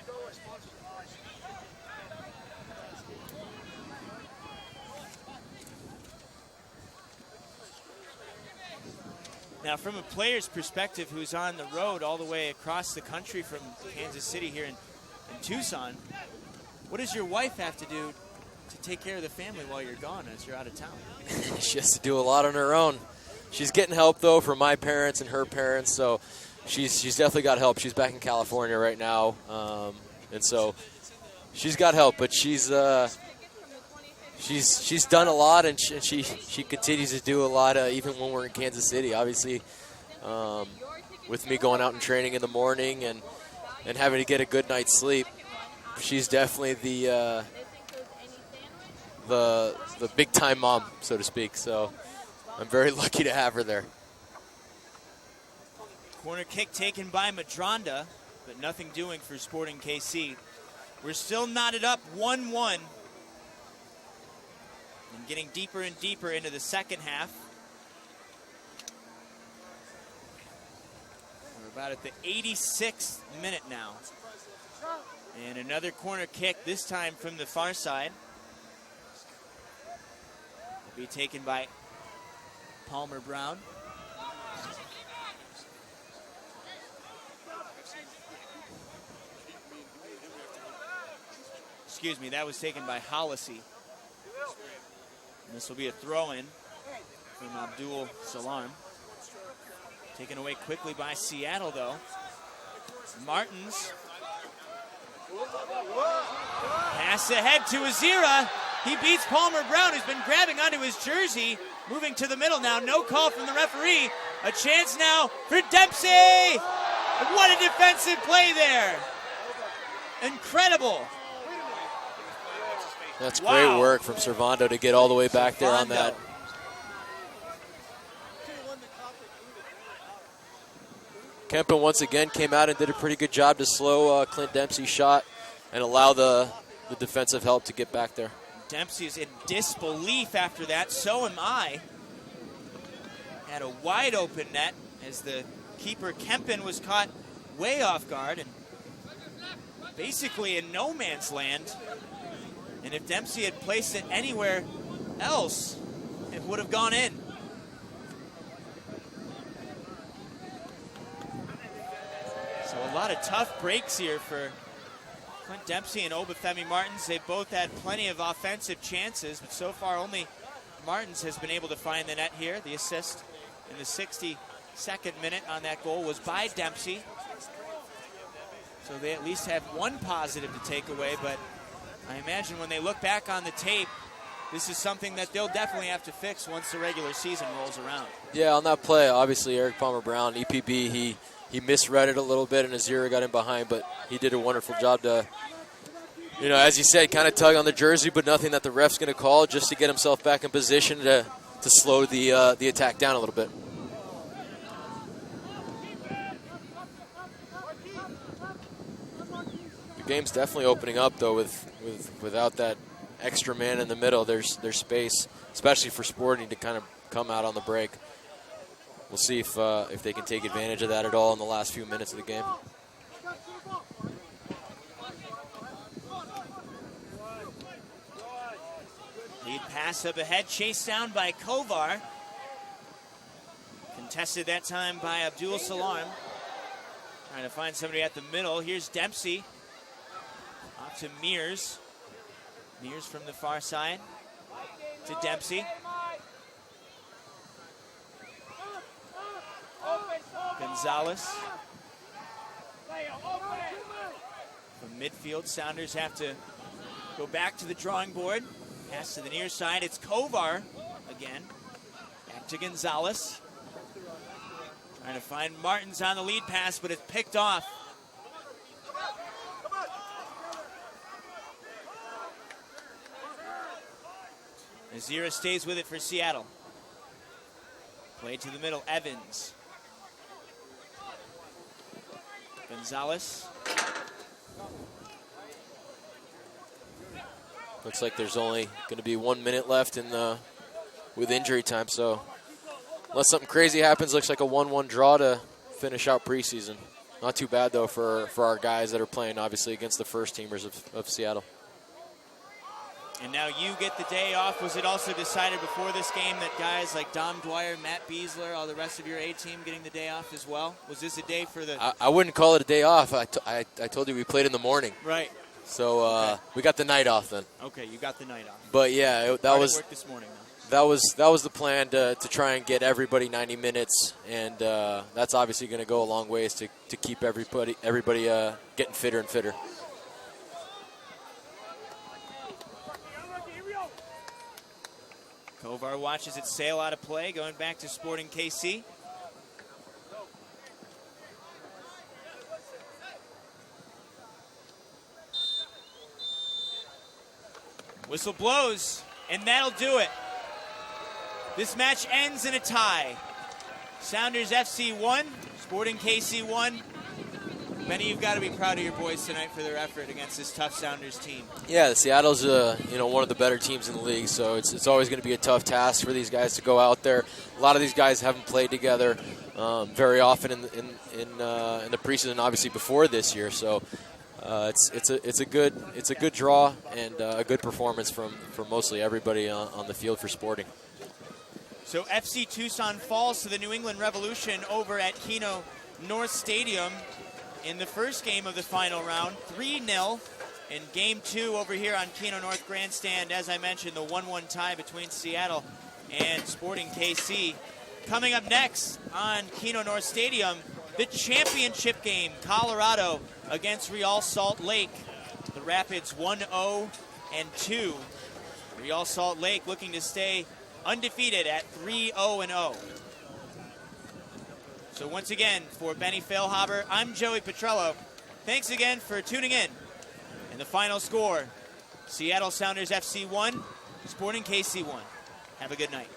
Now, from a player's perspective who's on the road all the way across the country from Kansas City here in Tucson, what does your wife have to do to take care of the family while you're gone as you're out of town? She has to do a lot on her own. She's getting help, though, from my parents and her parents, so she's definitely got help. She's back in California right now, and so she's got help, but she's done a lot, and she continues to do a lot even when we're in Kansas City. Obviously, with me going out and training in the morning and having to get a good night's sleep, she's definitely the big time mom, so to speak. So I'm very lucky to have her there. Corner kick taken by Madronda, but nothing doing for Sporting KC. We're still knotted up 1-1. And getting deeper and deeper into the second half. We're about at the 86th minute now. And another corner kick, this time from the far side. Will be taken by Palmer Brown. Excuse me, that was taken by Hollisey. And this will be a throw-in from Abdul Salam. Taken away quickly by Seattle, though. Martins. Pass ahead to Azira. He beats Palmer Brown, who's been grabbing onto his jersey. Moving to the middle now. No call from the referee. A chance now for Dempsey. What a defensive play there. Incredible. That's great work from Servando to get all the way back there on that. Kempen once again came out and did a pretty good job to slow Clint Dempsey's shot and allow the defensive help to get back there. Dempsey's in disbelief after that. So am I. Had a wide open net as the keeper Kempen was caught way off guard and basically in no man's land. And if Dempsey had placed it anywhere else, it would have gone in. So a lot of tough breaks here for Clint Dempsey and Obafemi Martins. They both had plenty of offensive chances, but so far only Martins has been able to find the net here. The assist in the 62nd minute on that goal was by Dempsey. So they at least have one positive to take away, but I imagine when they look back on the tape, this is something that they'll definitely have to fix once the regular season rolls around. Yeah, on that play, obviously Eric Palmer-Brown, EPB, he misread it a little bit and Azira got in behind, but he did a wonderful job to, you know, as you said, kind of tug on the jersey, but nothing that the ref's going to call, just to get himself back in position to slow the attack down a little bit. The game's definitely opening up, though, without that extra man in the middle. There's space, especially for Sporting, to kind of come out on the break. We'll see if they can take advantage of that at all in the last few minutes of the game. Lead pass up ahead, chased down by Kovar. Contested that time by Abdul Salam. Trying to find somebody at the middle. Here's Dempsey. Off to Mears. Mears from the far side to Dempsey. Gonzalez. From midfield, Sounders have to go back to the drawing board. Pass to the near side. It's Kovar again. Back to Gonzalez. Trying to find Martins on the lead pass, but it's picked off. Azira stays with it for Seattle. Play to the middle, Evans. Gonzalez. Looks like there's only going to be 1 minute left with injury time, so unless something crazy happens, looks like a 1-1 draw to finish out preseason. Not too bad, though, for our guys that are playing, obviously, against the first teamers of Seattle. And now you get the day off. Was it also decided before this game that guys like Dom Dwyer, Matt Beasler, all the rest of your A-team getting the day off as well? Was this a day for the... I wouldn't call it a day off. I told you we played in the morning. Right. So okay. We got the night off then. Okay, you got the night off. But yeah, that was work this morning, that was the plan to try and get everybody 90 minutes, and that's obviously going to go a long ways to keep everybody getting fitter and fitter. Kovar watches it sail out of play, going back to Sporting KC. Whistle blows, and that'll do it. This match ends in a tie. Sounders FC 1, Sporting KC 1. Benny, you've got to be proud of your boys tonight for their effort against this tough Sounders team. Yeah, Seattle's one of the better teams in the league, so it's always going to be a tough task for these guys to go out there. A lot of these guys haven't played together very often in the preseason, obviously before this year. So it's a good draw and a good performance from mostly everybody on the field for Sporting. So FC Tucson falls to the New England Revolution over at Keno North Stadium in the first game of the final round, 3-0 in game 2 over here on Keno North Grandstand. As I mentioned, the 1-1 tie between Seattle and Sporting KC. Coming up next on Keno North Stadium, the championship game, Colorado against Real Salt Lake. The Rapids 1-0-2. Real Salt Lake looking to stay undefeated at 3-0-0. So once again, for Benny Feilhaber, I'm Joey Petrello. Thanks again for tuning in. And the final score, Seattle Sounders FC 1, Sporting KC 1. Have a good night.